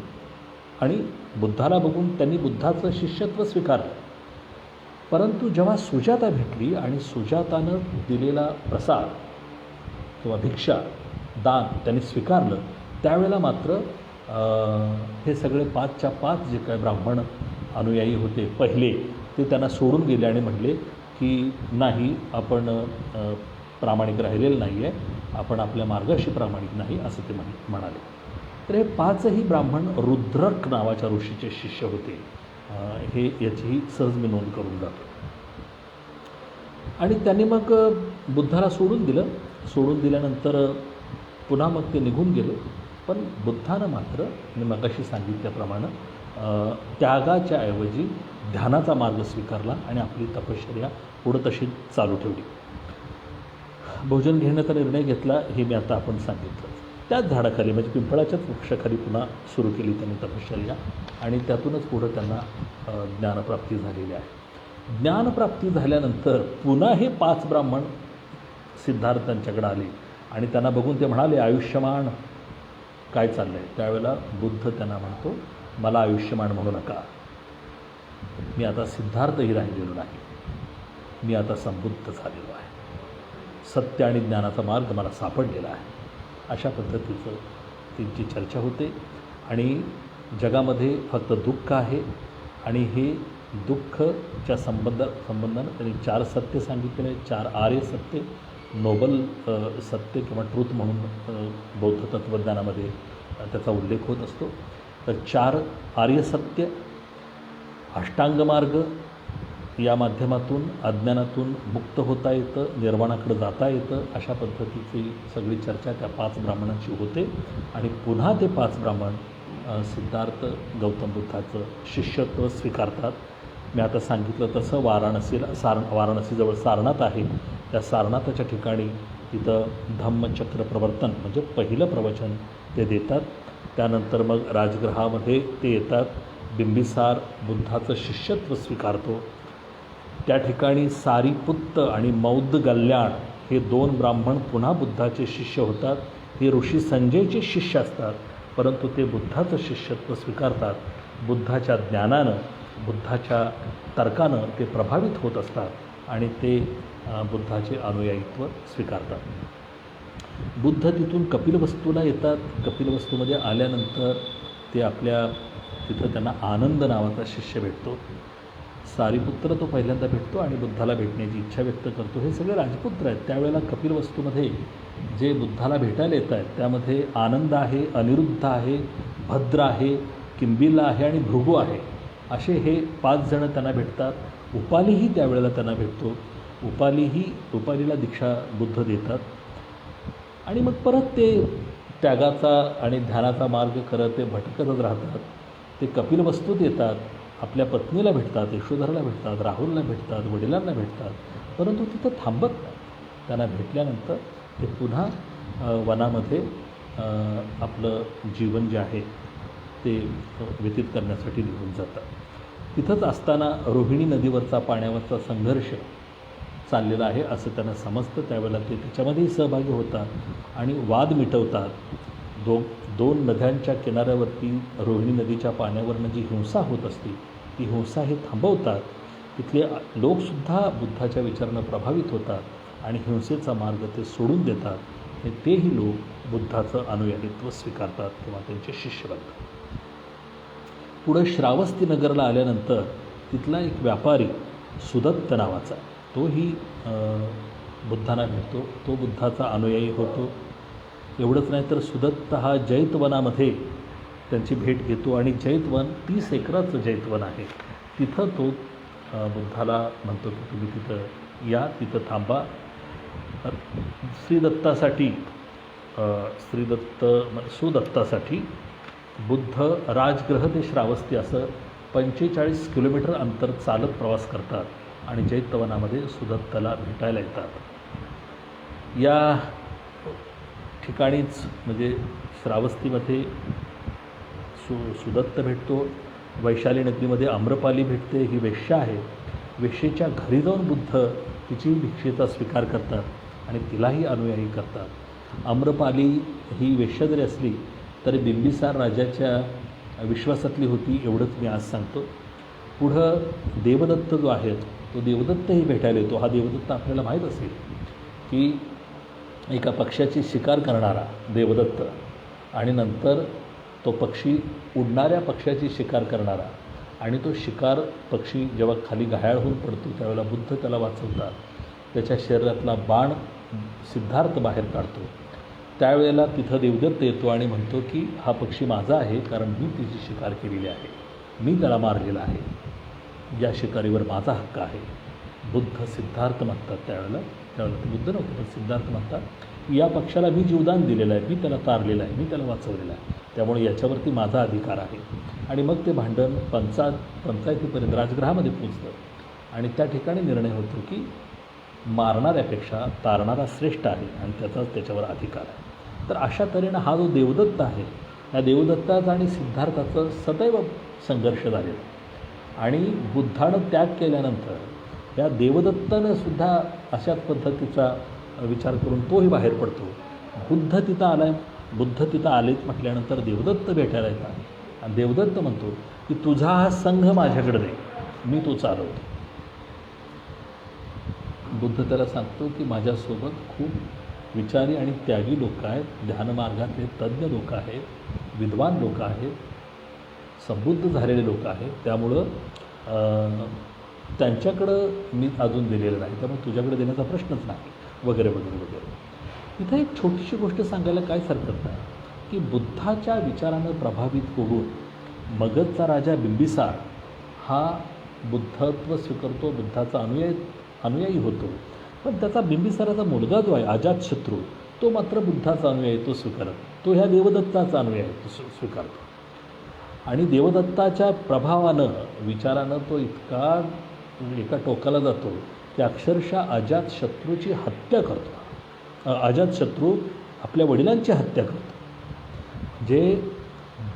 आणि बुद्धाला बघून त्यांनी बुद्धाचं शिष्यत्व स्वीकारलं, परंतु जेव्हा सुजाता भेटली आणि सुजातानं दिलेला प्रसाद किंवा भिक्षा दान त्यांनी स्वीकारलं, त्यावेळेला मात्र हे सगळे 5च्या 5 जे काय ब्राह्मण अनुयायी होते पहिले, ते त्यांना सोडून गेले आणि म्हणले की नाही, आपण प्रामाणिक राहिलेलं नाही आहे, आपण आपल्या मार्गाशी प्रामाणिक नाही, असं ते म्हणाले. तर हे 5ही ब्राह्मण रुद्रक नावाच्या ऋषीचे शिष्य होते. हे याचीही सहज मी नोंद करून जातो. आणि त्यांनी मग बुद्धाला सोडून दिलं. सोडून दिल्यानंतर पुन्हा मग ते निघून गेले. पण बुद्धानं मात्र मी मगाशी सांगितल्याप्रमाणे त्यागाच्या ऐवजी ध्यानाचा मार्ग स्वीकारला आणि आपली तपश्चर्या पुढं तशी चालू ठेवली. भोजन घेण्याचा निर्णय घेतला, हे मी आता आपण सांगितलं. त्याच झाडाखाली म्हणजे पिंपळाच्याच वृक्षाखाली पुन्हा सुरू केली त्यांनी तपश्चर्या आणि त्यातूनच पुढं त्यांना ज्ञानप्राप्ती झालेली आहे. ज्ञानप्राप्ती झाल्यानंतर पुन्हा हे 5 ब्राह्मण सिद्धार्थ त्यांच्याकडे आले आणि त्यांना बघून ते म्हणाले, आयुष्यमान काय चाललं आहे? त्यावेळेला बुद्ध त्यांना म्हणतो, मला आयुष्यमान म्हणू नका, मी आता सिद्धार्थही राहिलेलो नाही, मी आता संबुद्ध झालेलो आहे, सत्य आणि ज्ञानाचा मार्ग मला सापडलेला आहे. अशा पद्धतीचं त्यांची चर्चा होते. आणि जगामध्ये फक्त दुःख आहे आणि हे दुःखच्या संबंधानं त्यांनी 4 सत्य सांगितलेले, 4 आर्य सत्य, नोबल सत्य किंवा ट्रूथ म्हणून बौद्ध तत्त्वज्ञानामध्ये त्याचा उल्लेख होत असतो. तर 4 आर्य सत्य, अष्टांगमार्ग, या माध्यमातून अज्ञानातून मुक्त होता येतं, निर्वाणाकडे जाता येतं, अशा पद्धतीची सगळी चर्चा त्या 5 ब्राह्मणांची होते. आणि पुन्हा ते 5 ब्राह्मण सिद्धार्थ गौतम बुद्धाचं शिष्यत्व स्वीकारतात. मी आता सांगितलं तसं वाराणसीजवळ सारनाथ आहे. त्या सारनाथाच्या ठिकाणी तिथं धम्मचक्र प्रवर्तन म्हणजे पहिलं प्रवचन ते देतात. त्यानंतर मग राजगृहामध्ये ते येतात. बिंबिसार बुद्धाचं शिष्यत्व स्वीकारतो. त्या ठिकाणी सारीपुत्त आणि मौद्ध गल्याण हे 2 ब्राह्मण पुन्हा बुद्धाचे शिष्य होतात. हे ऋषी संजयचे शिष्य असतात, परंतु ते बुद्धाचं शिष्यत्व स्वीकारतात. बुद्धाच्या ज्ञानानं, बुद्धाच्या तर्कानं ते प्रभावित होत असतात आणि ते बुद्धाचे अनुयायित्व स्वीकारतात. बुद्ध तिथून कपिलवस्तूला येतात. कपिलवस्तूमध्ये आल्यानंतर ते तिथं त्यांना आनंद नावाचा शिष्य भेटतो. सारीपुत्र तो पहिल्यांदा भेटतो आणि बुद्धाला भेटण्याची इच्छा व्यक्त करतो. हे सगळे राजपुत्र आहेत. त्यावेळेला कपिलवस्तूमध्ये जे बुद्धाला भेटायला येत आहेत त्यामध्ये आनंद आहे, अनिरुद्ध आहे, भद्र आहे, किंबिला आहे आणि भृगू आहे. असे हे 5 जण त्यांना भेटतात. उपालीही त्यावेळेला त्यांना भेटतो. उपालीला दीक्षा बुद्ध देतात. आणि मग परत ते त्यागाचा आणि ध्यानाचा मार्ग करत ते भटकतच राहतात. ते कपिलवस्तूत येतात, आपल्या पत्नीला भेटतात, यशोधराला भेटतात, राहुलला भेटतात, वडिलांना भेटतात, परंतु तिथं थांबत नाही. त्यांना भेटल्यानंतर ते पुन्हा वनामध्ये आपलं जीवन जे आहे ते व्यतीत करण्यासाठी निघून जातात. तिथंच असताना रोहिणी नदीवरचा पाण्यावरचा संघर्ष चाललेला आहे असं त्यांना समजतं. त्यावेळेला ते त्याच्यामध्येही सहभागी होतात आणि वाद मिटवतात. दोन नद्यांच्या किनाऱ्यावरती रोहिणी नदीच्या पाण्यावरनं जी हिंसा होत असते ती हिंसा हे थांबवतात. तिथले लोकसुद्धा बुद्धाच्या विचारानं प्रभावित होतात आणि हिंसेचा मार्ग ते सोडून देतात. आणि तेही लोक बुद्धाचं अनुयायित्व स्वीकारतात किंवा त्यांचे शिष्य बनतात. पुढं श्रावस्ती नगरला आल्यानंतर तिथला एक व्यापारी सुदत्त नावाचा, तोही बुद्धांना भेटतो, तो बुद्धाचा अनुयायी होतो. एवढंच नाही तर सुदत्त हा जैतवनामध्ये त्यांची भेट घेतो आणि जैतवन 30 एकराचं जैतवन आहे. तिथं तो बुद्धाला म्हणतो की तुम्ही तिथं या, तिथं थांबा. सुदत्तासाठी बुद्ध राजगृह ते श्रावस्ती असं 45 किलोमीटर अंतर चालत प्रवास करतात आणि जैतवनामध्ये सुदत्ताला भेटायला येतात. या ठिकाणीच म्हणजे श्रावस्तीमध्ये सुदत्त भेटतो. वैशाली नगरीमध्ये आम्रपाली भेटते, ही वेश्या आहे. वेश्येच्या घरी जाऊन बुद्ध तिची भिक्षेचा स्वीकार करतात आणि तिलाही अनुयायी करतात. आम्रपाली ही वेश्या जरी असली तरी बिंबिसार राजाच्या विश्वासातली होती, एवढंच मी आज सांगतो. पुढं देवदत्त जो आहे तो देवदत्तही भेटायला येतो. हा देवदत्त आपल्याला माहीत असेल की एका पक्ष्याची शिकार करणारा देवदत्त आणि नंतर तो पक्षी उडणाऱ्या पक्ष्याची शिकार करणारा आणि तो शिकार पक्षी जेव्हा खाली घायाळ होऊन पडतो त्यावेळेला बुद्ध त्याला वाचवतात. त्याच्या शरीरातला बाण सिद्धार्थ बाहेर काढतो. त्यावेळेला तिथं देवदत्त येतो आणि म्हणतो की हा पक्षी माझा आहे, कारण मी तिची शिकार केलेली आहे, मी त्याला मारलेला आहे, या शिकारीवर माझा हक्क आहे. बुद्ध सिद्धार्थ म्हणतात त्यावेळेला ते बुद्ध नव्हते पण सिद्धार्थ म्हणतात या पक्षाला मी जीवदान दिलेलं आहे, मी त्याला तारलेलं आहे, मी त्याला वाचवलेलं आहे, त्यामुळे याच्यावरती माझा अधिकार आहे. आणि मग ते भांडण पंचायतीपर्यंत राजगृहामध्ये पोचतं आणि त्या ठिकाणी निर्णय होतो की मारणाऱ्यापेक्षा तारणारा श्रेष्ठ आहे आणि त्याचाच त्याच्यावर अधिकार आहे. तर अशा तऱ्हेनं हा जो देवदत्त आहे, या देवदत्ताचा आणि सिद्धार्थाचं सदैव संघर्ष झालेला आणि बुद्धानं त्याग केल्यानंतर या देवदत्तानं सुद्धा अशाच पद्धतीचा विचार करून तोही बाहेर पडतो. बुद्ध तिथं आलेच म्हटल्यानंतर देवदत्त भेटायला येतात आणि देवदत्त म्हणतो की तुझा हा संघ माझ्याकडे दे, मी तो चालवतो. बुद्ध त्याला सांगतो की माझ्यासोबत खूप विचारी आणि त्यागी लोक आहेत, ध्यानमार्गातले तज्ज्ञ लोक आहेत, विद्वान लोक आहेत, समृद्ध झालेले लोक आहेत, त्यामुळं त्यांच्याकडं मी अजून दिलेलं नाही, त्यामुळे तुझ्याकडे देण्याचा प्रश्नच नाही, वगैरे वगैरे वगैरे. इथं एक छोटीशी गोष्ट सांगायला काहीच हरकत नाही की बुद्धाच्या विचारानं प्रभावित होऊन मगधचा राजा बिंबिसार हा बुद्धत्व स्वीकारतो, बुद्धाचा अनुयायी होतो. पण त्याचा बिंबिसाराचा मुलगा जो आहे अजातशत्रू, तो मात्र बुद्धाचा अनुयायी तो स्वीकारतो, तो ह्या देवदत्ताचा अनुयायी तो स्वीकारतो. आणि देवदत्ताच्या प्रभावानं विचारानं तो इतका एका टोकाला जातो की अक्षरशः अजातशत्रूची हत्या करतो. अजातशत्रू आपल्या वडिलांची हत्या करतो. जे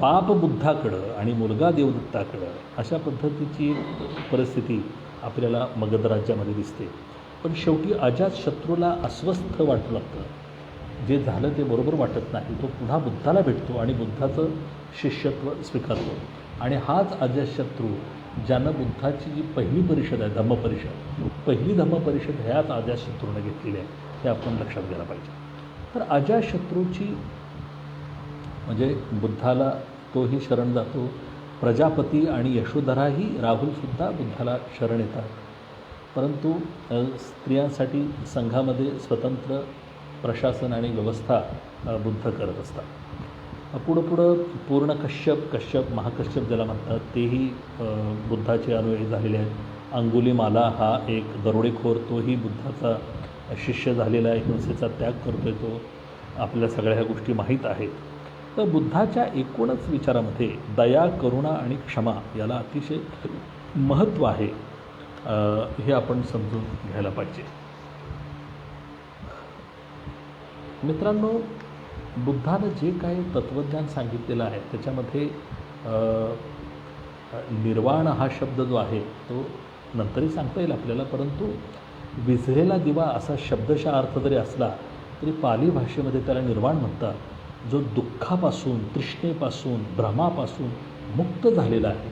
बाप बुद्धाकडं आणि मुलगा देवदत्ताकडं अशा पद्धतीची परिस्थिती आपल्याला मगध राज्यामध्ये दिसते. पण शेवटी अजातशत्रूला अस्वस्थ वाटू लागतं, जे झालं ते बरोबर वाटत नाही. तो पुन्हा बुद्धाला भेटतो आणि बुद्धाचं शिष्यत्व स्वीकारतो. आणि हाच अजातशत्रू ज्यानं बुद्धाची जी पहिली परिषद आहे धम्मपरिषद, पहिली धम्मपरिषद ह्याच अजातशत्रूनं घेतलेली आहे, हे आपण लक्षात घ्यायला पाहिजे. तर अजातशत्रूची म्हणजे बुद्धाला तोही शरण जातो. प्रजापती आणि यशोधराही राहुलसुद्धा बुद्धाला शरण येतात. परंतु स्त्रियांसाठी संघामध्ये स्वतंत्र प्रशासन आणि व्यवस्था बुद्ध करत असतात. पुढं पूर्ण कश्यप महाकश्यप ज्याला म्हणतात तेही बुद्धाचे अनुयायी झालेले आहेत. अंगुलीमाला हा एक दरोडेखोर, तोही बुद्धाचा शिष्य झालेला आहे, हिंसेचा त्याग करतोय तो. आपल्या सगळ्या ह्या गोष्टी माहीत आहेत. तर बुद्धाच्या एकूणच विचारामध्ये दया, करुणा आणि क्षमा याला अतिशय महत्त्व आहे, हे आपण समजून घ्यायला पाहिजे. मित्रांनो, बुद्धानं जे काही तत्त्वज्ञान सांगितलेलं आहे त्याच्यामध्ये निर्वाण हा शब्द जो आहे तो नंतरही सांगता येईल आपल्याला, परंतु विझलेला दिवा असा शब्दशः अर्थ जरी असला तरी पाली भाषेमध्ये त्याला निर्वाण म्हणतात. जो दुःखापासून, तृष्णेपासून, भ्रमापासून मुक्त झालेला आहे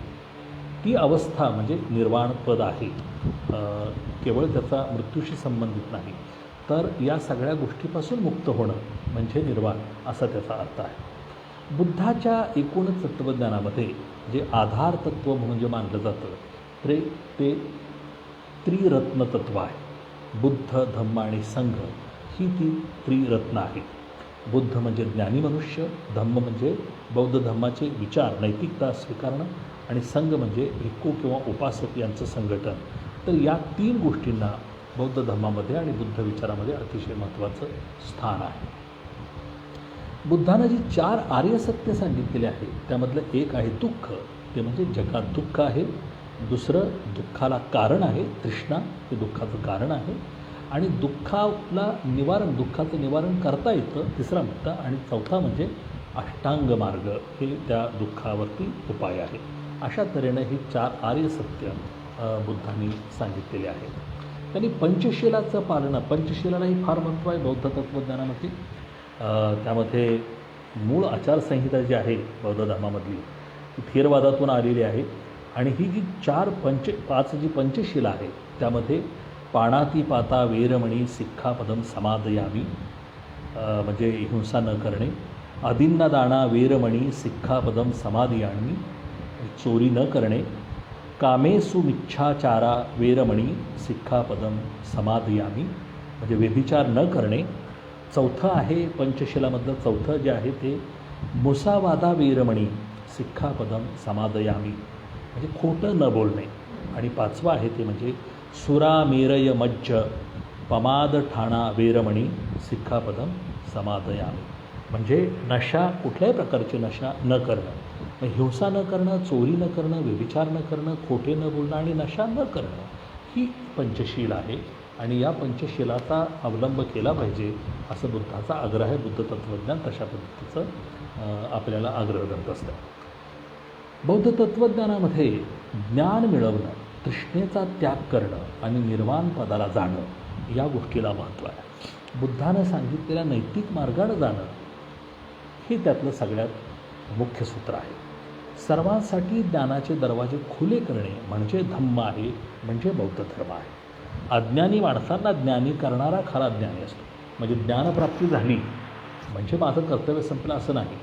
ती अवस्था म्हणजे निर्वाण पद आहे. केवळ त्याचा मृत्यूशी संबंधित नाही, तर या सगळ्या गोष्टीपासून मुक्त होणं म्हणजे निर्वाण असा त्याचा अर्थ आहे. बुद्धाच्या एकूणच तत्त्वज्ञानामध्ये जे आधार तत्त्व म्हणून जे मानलं जातं ते त्रिरत्न तत्त्व आहे. बुद्ध, धम्म आणि संघ ही ती त्रिरत्न आहेत. बुद्ध म्हणजे ज्ञानी मनुष्य, धम्म म्हणजे बौद्ध धम्माचे विचार, नैतिकता स्वीकारणं, आणि संघ म्हणजे भिक्खू किंवा उपासक यांचं संघटन. तर या 3 गोष्टींना बौद्ध धर्मामध्ये आणि बुद्ध विचारामध्ये अतिशय महत्त्वाचं स्थान आहे. बुद्धानं जी 4 आर्य सत्य सांगितलेले आहे त्यामधलं एक आहे दुःख, ते म्हणजे जगात दुःख आहे. दुसरं दुःखाला कारण आहे, तृष्णा हे दुःखाचं कारण आहे, आणि दुःखाचं निवारण करता येतं, तिसरा मुद्दा. आणि चौथा म्हणजे अष्टांग मार्ग, हे त्या दुःखावरती उपाय आहे. अशा तऱ्हेनं ही 4 आर्य सत्य बुद्धांनी सांगितलेले आहेत. त्यांनी पंचशिलाचं पालन, पंचशिलालाही फार महत्त्व आहे बौद्ध तत्त्वज्ञानामध्ये. त्यामध्ये मूळ आचारसंहिता जी आहे बौद्ध धर्मामधली ती थेरवादातून आलेली आहे. आणि ही जी 5 जी पंचशिला आहे त्यामध्ये पाणातिपाता वेरमणी सिक्खापदम समादयामी, म्हणजे हिंसा न करणे, अदिन्नदाना वेरमणी सिक्खापदम समादयामी, चोरी न करणे, कामेसु मिच्छाचारा वेरमणी सिक्खापदम समादयामी, म्हणजे व्यभिचार न करणे. चौथं आहे पंचशिलामधलं चौथं जे आहे ते मुसावादा वेरमणी सिक्खापदम समादयामी, म्हणजे खोटं न बोलणे. आणि 5वं आहे ते म्हणजे सुरामेरय मज्ज पमाद ठाणा वेरमणी सिक्खापदम समादयामी, म्हणजे नशा, कुठल्याही प्रकारची नशा न करणं, हिंसा न करणं, चोरी न करणं, व्यभिचार न करणं, खोटे न बोलणं आणि नशा न करणं, ही पंचशील आहे. आणि या पंचशिलाचा अवलंब केला पाहिजे असं बुद्धाचा आग्रह आहे. बुद्ध तत्त्वज्ञान तशा पद्धतीचं आपल्याला आग्रह धरत असतं. बौद्ध तत्त्वज्ञानामध्ये ज्ञान मिळवणं, तृष्णेचा त्याग करणं आणि निर्वाण पदाला जाणं या गोष्टीला महत्त्व आहे. बुद्धानं सांगितलेल्या नैतिक मार्गानं जाणं हे त्यातलं सगळ्यात मुख्य सूत्र आहे. सर्वांसाठी ज्ञानाचे दरवाजे खुले करणे म्हणजे धम्म आहे, म्हणजे बौद्ध धर्म आहे. अज्ञानी माणसांना ज्ञानी करणारा खरा ज्ञानी असतो. म्हणजे ज्ञानप्राप्ती झाली म्हणजे माझं कर्तव्य संपलं असं नाही,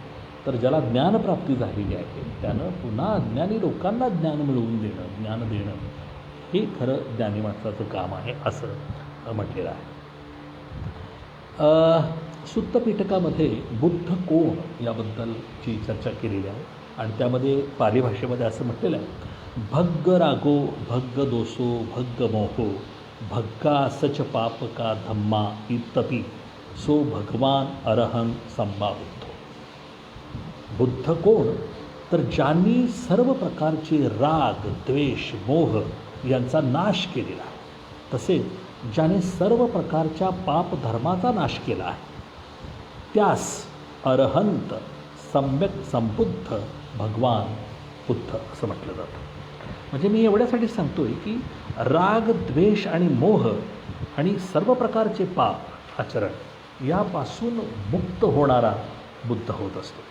तर ज्याला ज्ञानप्राप्ती झालेली आहे त्यानं पुन्हा अज्ञानी लोकांना ज्ञान मिळवून देणं, ज्ञान देणं हे खरं ज्ञानी माणसाचं काम आहे असं म्हटलेलं आहे. सुत्त पिटकामध्ये बुद्ध कोण याबद्दलची चर्चा केलेली आहे. आणि त्यामध्ये पाली भाषेमध्ये असं म्हटलेलं आहे, भग्ग रागो भग्ग दोषो भग्ग मोहो भग्गा सच पाप का धम्मा इत्तपि सो भगवान अरहं सम्मा बुद्धो. बुद्ध कोण, तर ज्यांनी सर्व प्रकारचे राग, द्वेष, मोह यांचा नाश केलेला आहे, तसेच ज्याने सर्व प्रकारच्या पाप धर्माचा नाश केला आहे, त्यास अरहंत सम्यक संबुद्ध भगवान बुद्ध असं म्हटलं जातं. म्हणजे मी एवढ्यासाठी सांगतो आहे की राग, द्वेष आणि मोह आणि सर्व प्रकारचे पाप आचरण यापासून मुक्त होणारा बुद्ध होत असतो.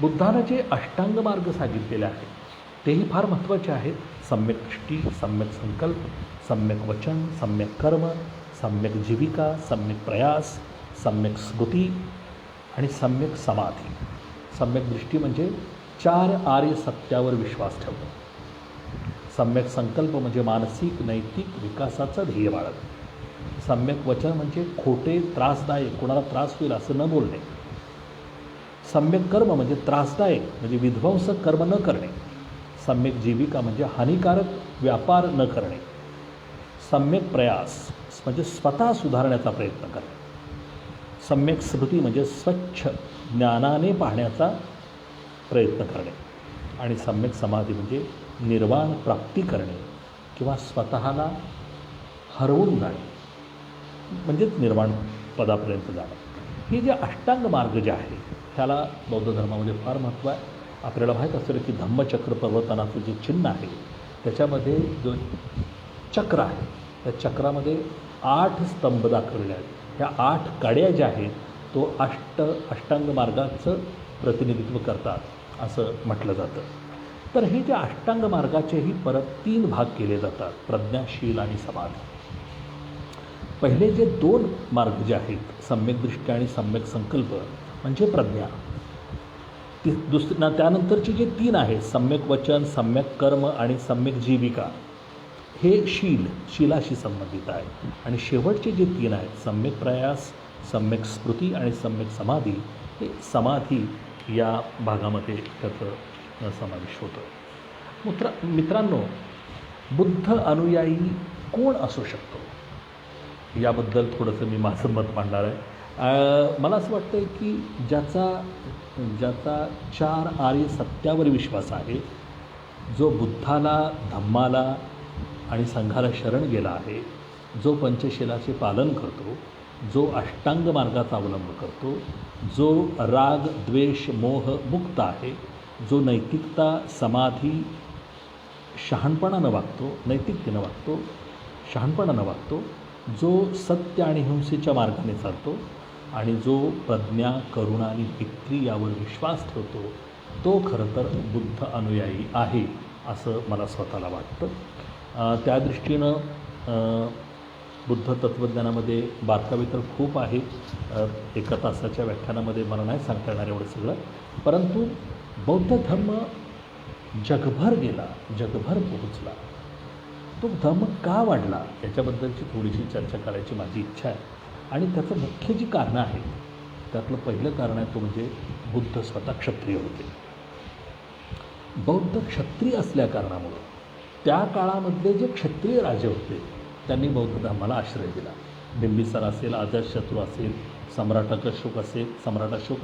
बुद्धानं जे अष्टांग मार्ग सांगितलेले आहेत तेही फार महत्त्वाचे आहेत. सम्यक दृष्टी, सम्यक संकल्प, सम्यक वचन, सम्यक कर्म, सम्यक जीविका, सम्यक प्रयास, सम्यक स्मृती आणि सम्यक समाधी. सम्यक दृष्टी म्हणजे 4 आर्य सत्यावर विश्वास ठेवणं. सम्यक संकल्प म्हणजे मानसिक नैतिक विकासाचं ध्येय बाळगणं. सम्यक वचन म्हणजे खोटे, त्रासदायक, कोणाला त्रास होईल असं न बोलणे. सम्यक कर्म म्हणजे त्रासदायक म्हणजे विध्वंसक कर्म न करणे. सम्यक जीविका म्हणजे हानिकारक व्यापार न करणे. सम्यक प्रयास म्हणजे स्वतः सुधारण्याचा प्रयत्न करणे. सम्यक स्मृती म्हणजे स्वच्छ ज्ञानाने पाहण्याचा प्रयत्न करणे. आणि सम्यक समाधी म्हणजे निर्वाण प्राप्ती करणे किंवा स्वतःला हरवून जाणे, म्हणजेच निर्वाण पदापर्यंत जाणं. हे जे अष्टांग मार्ग जे आहे ह्याला बौद्ध धर्मामध्ये फार महत्त्व आहे. आपल्याला माहीत असेल की धम्मचक्र प्रवर्तनाचं जे चिन्ह आहे त्याच्यामध्ये जो चक्र आहे त्या चक्रामध्ये 8 स्तंभ दाखवलेले आहेत. ह्या 8 कड्या ज्या आहेत तो अष्टांग मार्गाचं प्रतिनिधित्व करतात असं म्हटलं जातं. तर हे जे अष्टांग मार्गाचेही परत 3 भाग केले जातात, प्रज्ञाशील आणि समाधी. पहिले जे 2 मार्ग जे आहेत सम्यक दृष्टी आणि सम्यक संकल्प म्हणजे प्रज्ञा, त्यानंतरचे जे 3 आहेत सम्यक वचन, सम्यक कर्म आणि सम्यक जीविका, हे शीलाशी संबंधित आहे. आणि शेवटचे जे 3 आहेत, सम्यक प्रयास, सम्यक स्मृती आणि सम्यक समाधी, हे समाधी या भागामध्ये त्याचं समावेश होतो. मित्रांनो, बुद्ध अनुयायी कोण असू शकतो याबद्दल थोडंसं मी माझं मत मांडणार आहे. मला असं वाटतं आहे की ज्याचा 4 आर्य सत्यावर विश्वास आहे, जो बुद्धाला, धम्माला आणि संघाला शरण गेला आहे, जो पंचशीलाचे पालन करतो, जो अष्टांग मार्गाचा अवलंब करतो, जो राग, द्वेष, मोह मुक्त आहे, जो नैतिकता, समाधी, शहाणपणानं वागतो, नैतिकतेनं वागतो, शहाणपणानं वागतो, जो सत्य आणि हिंसेच्या मार्गाने चालतो आणि जो प्रज्ञा, करुणा आणि मैत्री यावर विश्वास ठेवतो, तो खरं तर बुद्ध अनुयायी आहे असं मला स्वतःला वाटतं. त्या दृष्टीनं बुद्ध तत्त्वज्ञानामध्ये बारकावे तर खूप आहे. एका तासाच्या व्याख्यानामध्ये मला नाही सांगता येणार एवढं सगळं. परंतु बौद्ध धर्म जगभर गेला, जगभर पोहोचला. तो धर्म का वाढला याच्याबद्दलची थोडीशी चर्चा करायची माझी इच्छा आहे. आणि त्याचं मुख्य जी कारणं आहेत, त्यातलं पहिलं कारण आहे तो म्हणजे बुद्ध स्वतः क्षत्रिय होते. बौद्ध क्षत्रिय असल्या कारणामुळं त्या काळामधले जे क्षत्रिय राजे होते त्यांनी बौद्ध धर्माला आश्रय दिला. बिंबिसार असेल, अजातशत्रू असेल, सम्राट अशोक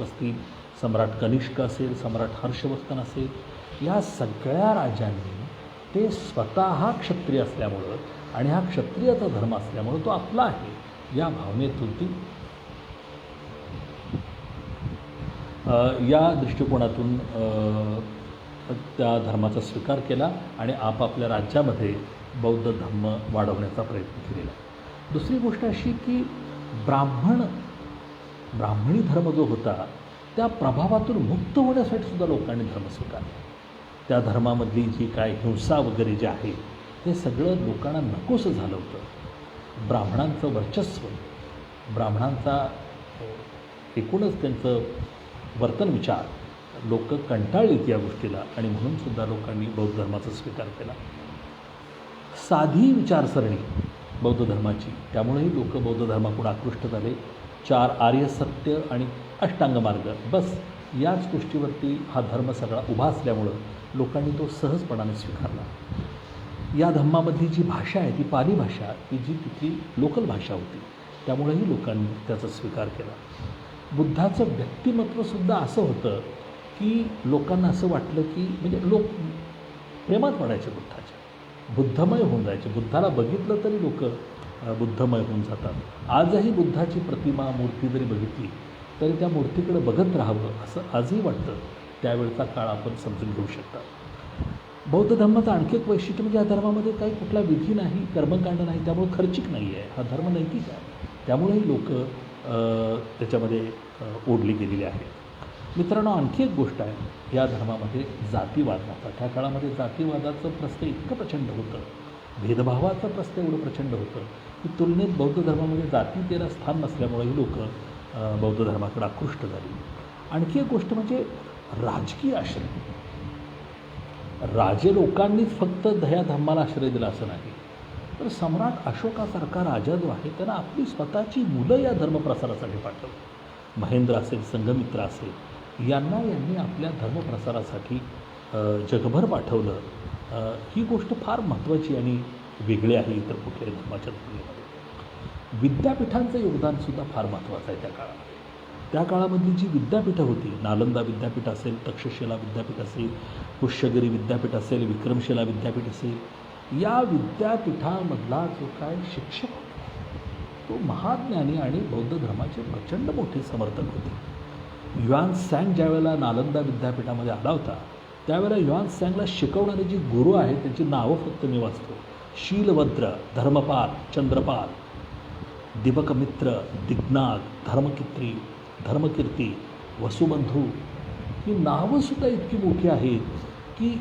असतील, सम्राट कनिष्क असेल, सम्राट हर्षवर्धन असेल, या सगळ्या राजांनी ते स्वतः क्षत्रिय असल्यामुळं आणि हा क्षत्रियाचा धर्म असल्यामुळं तो आपला आहे या भावनेतून ती या दृष्टिकोनातून त्या धर्माचा स्वीकार केला आणि आपापल्या राज्यामध्ये बौद्ध धर्म वाढवण्याचा प्रयत्न केलेला. दुसरी गोष्ट अशी की ब्राह्मणी धर्म जो होता त्या प्रभावातून मुक्त होण्यासाठी सुद्धा लोकांनी धर्म स्वीकारला. त्या धर्मामधली जी काय हिंसा वगैरे जे आहे ते सगळं लोकांना नकोसं झालं होतं. ब्राह्मणांचं वर्चस्व, ब्राह्मणांचा एकूणच त्यांचं वर्तन विचार लोक कंटाळलीत या गोष्टीला आणि म्हणूनसुद्धा लोकांनी बौद्ध धर्माचा स्वीकार केला. साधी विचारसरणी बौद्ध धर्माची, त्यामुळेही लोक बौद्ध धर्माकडून आकृष्ट झाले. 4 आर्य सत्य आणि अष्टांग मार्ग, बस याच गोष्टीवरती हा धर्म सगळा उभा असल्यामुळं लोकांनी तो सहजपणाने स्वीकारला. या धर्मामधली जी भाषा आहे ती पाली भाषा, की जी तिथली लोकल भाषा होती, त्यामुळेही लोकांनी त्याचा स्वीकार केला. बुद्धाचं व्यक्तिमत्वसुद्धा असं होतं की लोकांना असं वाटलं की म्हणजे लोक प्रेमात पडायचे बुद्धाच्या, बुद्धमय होऊन जायचे. बुद्धाला बघितलं तरी लोक बुद्धमय होऊन जातात. आजही बुद्धाची प्रतिमा, मूर्ती जरी बघितली तरी त्या मूर्तीकडे बघत राहावं असं आजही वाटतं. त्यावेळचा काळ आपण समजून घेऊ शकता. बौद्ध धर्माचं आणखी एक वैशिष्ट्य म्हणजे या धर्मामध्ये काही कुठला विधी नाही, कर्मकांड नाही, त्यामुळे खर्चिक नाही आहे. हा धर्म नैतिक आहे, त्यामुळेही लोक त्याच्यामध्ये ओढली गेलेली आहेत. मित्रांनो, आणखी एक गोष्ट आहे, या धर्मामध्ये जातीवाद नव्हता. त्या काळामध्ये जातीवादाचं प्रश्न इतकं प्रचंड होतं, भेदभावाचं प्रश्न एवढं प्रचंड होतं की तुलनेत बौद्ध धर्मामध्ये जातीतेला स्थान नसल्यामुळेही लोक बौद्ध धर्माकडे आकृष्ट झाली. आणखी एक गोष्ट म्हणजे राजकीय आश्रय. राजे लोकांनीच फक्त या धर्माला आश्रय दिला असं नाही, तर सम्राट अशोकासारखा राजा जो आहे त्यानं आपली स्वतःची मुलं या धर्मप्रसारासाठी पाठवली. महेंद्र असेल, संघमित्र असेल, यांनी आपल्या धर्मप्रसारासाठी जगभर पाठवलं. ही गोष्ट फार महत्त्वाची आणि वेगळी आहे इतर कुठल्याही धर्माच्या तुलनेमध्ये. विद्यापीठांचं योगदानसुद्धा फार महत्त्वाचं आहे त्या काळात. त्या काळामधली जी विद्यापीठं होती, नालंदा विद्यापीठ असेल, तक्षशिला विद्यापीठ असेल, पुष्यगिरी विद्यापीठ असेल, विक्रमशिला विद्यापीठ असेल, या विद्यापीठामधला जो काय शिक्षक होता तो महाज्ञानी आणि बौद्ध धर्माचे प्रचंड मोठे समर्थक होते. युआन सॅंग ज्यावेळेला नालंदा विद्यापीठामध्ये आला होता त्यावेळेला युआन सॅंगला शिकवणारे जे गुरु आहेत त्यांची नावं फक्त मी वाचतो. शीलभद्र, धर्मपाल, चंद्रपाल, दिवकमित्र, दिग्नाग, धर्मकीर्ती, वसुबंधू, ही नावंसुद्धा इतकी मोठी आहेत की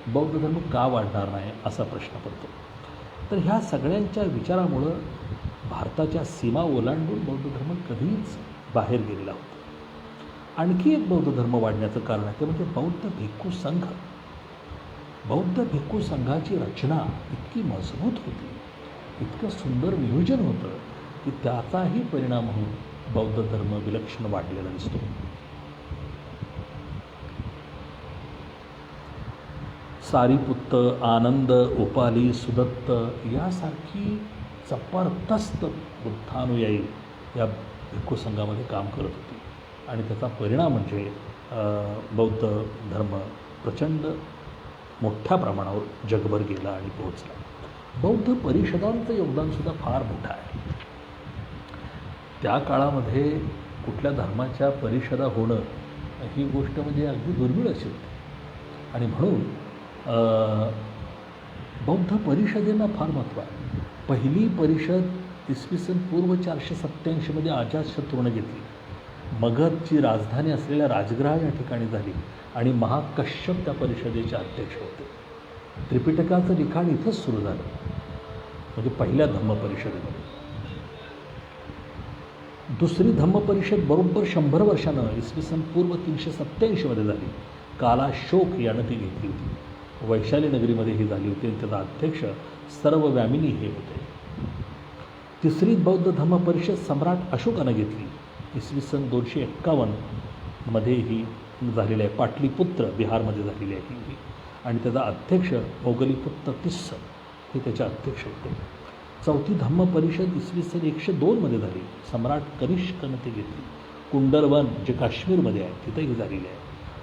बौद्ध धर्म का वाढणार नाही असा प्रश्न पडतो. तर ह्या सगळ्यांच्या विचारामुळं भारताच्या सीमा ओलांडून बौद्ध धर्म कधीच बाहेर गेलेला होता. आणखी एक बौद्ध धर्म वाढण्याचं कारण आहे ते म्हणजे बौद्ध भिक्खू संघ. बौद्ध भिक्खू संघाची रचना इतकी मजबूत होती, इतकं सुंदर नियोजन होतं की त्याचाही परिणाम होऊन बौद्ध धर्म विलक्षण वाढलेला दिसतो. सारीपुत्त, आनंद, उपाली, सुदत्त यासारखी जबरदस्त बुद्धानुयायी या भिक्खू संघामध्ये काम करत होती आणि त्याचा परिणाम म्हणजे बौद्ध धर्म प्रचंड मोठ्या प्रमाणावर जगभर गेला आणि पोहोचला. बौद्ध परिषदांचं योगदानसुद्धा फार मोठं आहे. त्या काळामध्ये कुठल्या धर्माच्या परिषदा होणं ही गोष्ट म्हणजे अगदी दुर्मिळ अशी होती आणि म्हणून बौद्ध परिषदेला फार महत्त्व आहे. पहिली परिषद इसवी सन पूर्व 487 अजातशत्रूने घेतली. मगधची राजधानी असलेल्या राजगृह या ठिकाणी झाली आणि महाकश्यप त्या परिषदेचे अध्यक्ष होते. त्रिपिटकाचं लिखाण इथंच सुरू झालं, म्हणजे पहिल्या धम्म परिषदेमध्ये. दुसरी धम्म परिषद बरोबर 100 वर्षानं इसवी सन पूर्व 387 झाली. कालाशोक यानं ती घेतली होती. वैशाली नगरीमध्ये ही झाली होती आणि त्याचा अध्यक्ष सर्वव्यामिनी हे होते. तिसरी बौद्ध धम्म परिषद सम्राट अशोकानं घेतली. इसवी सन 251 ही झालेली आहे. पाटलीपुत्र बिहारमध्ये झालेली आहे ही आणि त्याचा अध्यक्ष मोगलीपुत्र तिस्स हे त्याचे अध्यक्ष होते. चौथी धम्म परिषद इसवी सन 102 झाली. सम्राट कनिष्कनं ते घेतली. कुंडलवन जे काश्मीरमध्ये आहे तिथंही झालेली आहे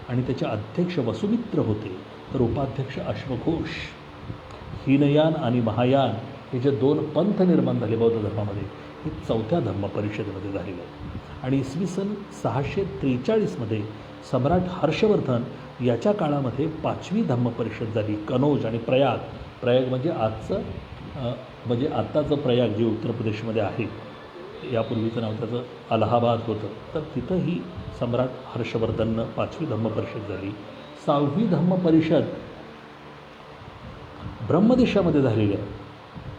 आणि त्याचे अध्यक्ष वसुमित्र होते. तर उपाध्यक्ष अश्वघोष. हीनयान आणि महायान हे जे 2 पंथ निर्माण झाले बौद्ध धर्मामध्ये हे चौथ्या धम्म परिषदेमध्ये झालेले आहे. आणि इसवी सन 643 सम्राट हर्षवर्धन याच्या काळामध्ये 5वी धम्म परिषद झाली. कनौज आणि प्रयाग म्हणजे आत्ताचं प्रयाग जे उत्तर प्रदेशमध्ये आहे, यापूर्वीचं नाव त्याचं अलाहाबाद होतं, तर तिथंही सम्राट हर्षवर्धननं 5वी धम्म परिषद झाली. 6वी धम्म परिषद ब्रह्मदेशामध्ये झालेली आहे.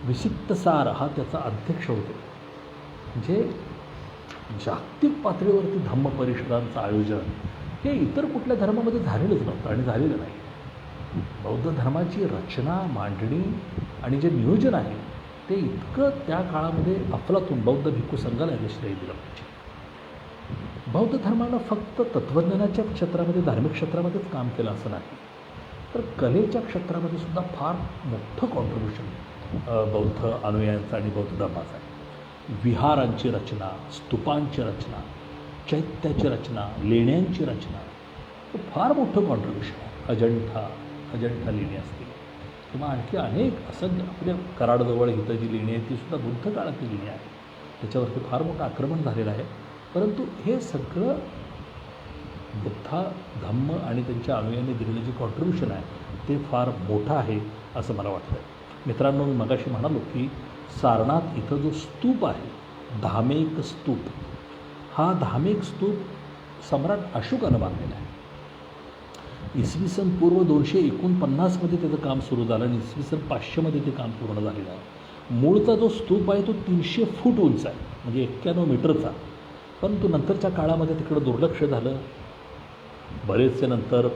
विसित्तसार हा त्याचा अध्यक्ष होते. म्हणजे जागतिक पातळीवरती धम्म परिषदांचं आयोजन हे इतर कुठल्या धर्मामध्ये झालेलंच नव्हतं आणि झालेलं नाही. बौद्ध धर्माची रचना, मांडणी आणि जे नियोजन आहे ते इतकं त्या काळामध्ये अफलातून बौद्ध भिक्खू संघाला याने श्रेय दिलं पाहिजे. बौद्ध धर्मानं फक्त तत्त्वज्ञानाच्या क्षेत्रामध्ये, धार्मिक क्षेत्रामध्येच काम केलं असं नाही, तर कलेच्या क्षेत्रामध्ये सुद्धा फार मोठं कॉन्ट्रीब्युशन बौद्ध अनुयायांचं आणि बौद्ध धर्माचं आहे. विहारांची रचना, स्तूपांची रचना, चैत्याची रचना, लेण्यांची रचना, हे फार मोठं कॉन्ट्रीब्युशन आहे. अजंठा लेणी असतील किंवा आणखी अनेक असंख्य आपल्या कराडजवळ इथं जी लेणी आहे तीसुद्धा बुद्ध काळातली लेणी आहे. त्याच्यावरती फार मोठं आक्रमण झालेलं आहे. परंतु हे सगळं बुद्धा धम्म आणि त्यांच्या अनुयायांनी दिलेलं जे कॉन्ट्रीब्युशन आहे ते फार मोठं आहे असं मला वाटतं. मित्रांनो, मी मगाशी म्हणालो की सारनाथ इथं जो स्तूप आहे, धामेक स्तूप, हा धामेक स्तूप सम्राट अशोकानं बांधलेला आहे. इसवी सन पूर्व 249 त्याचं काम सुरू झालं आणि इसवी सन 500 ते काम पूर्ण झालेलं आहे. मूळचा जो स्तूप आहे तो 300 फूट उंच आहे, म्हणजे 91 मीटरचा. परंतु नंतरच्या काळामध्ये तिकडं दुर्लक्ष झालं. बरेचसे नंतर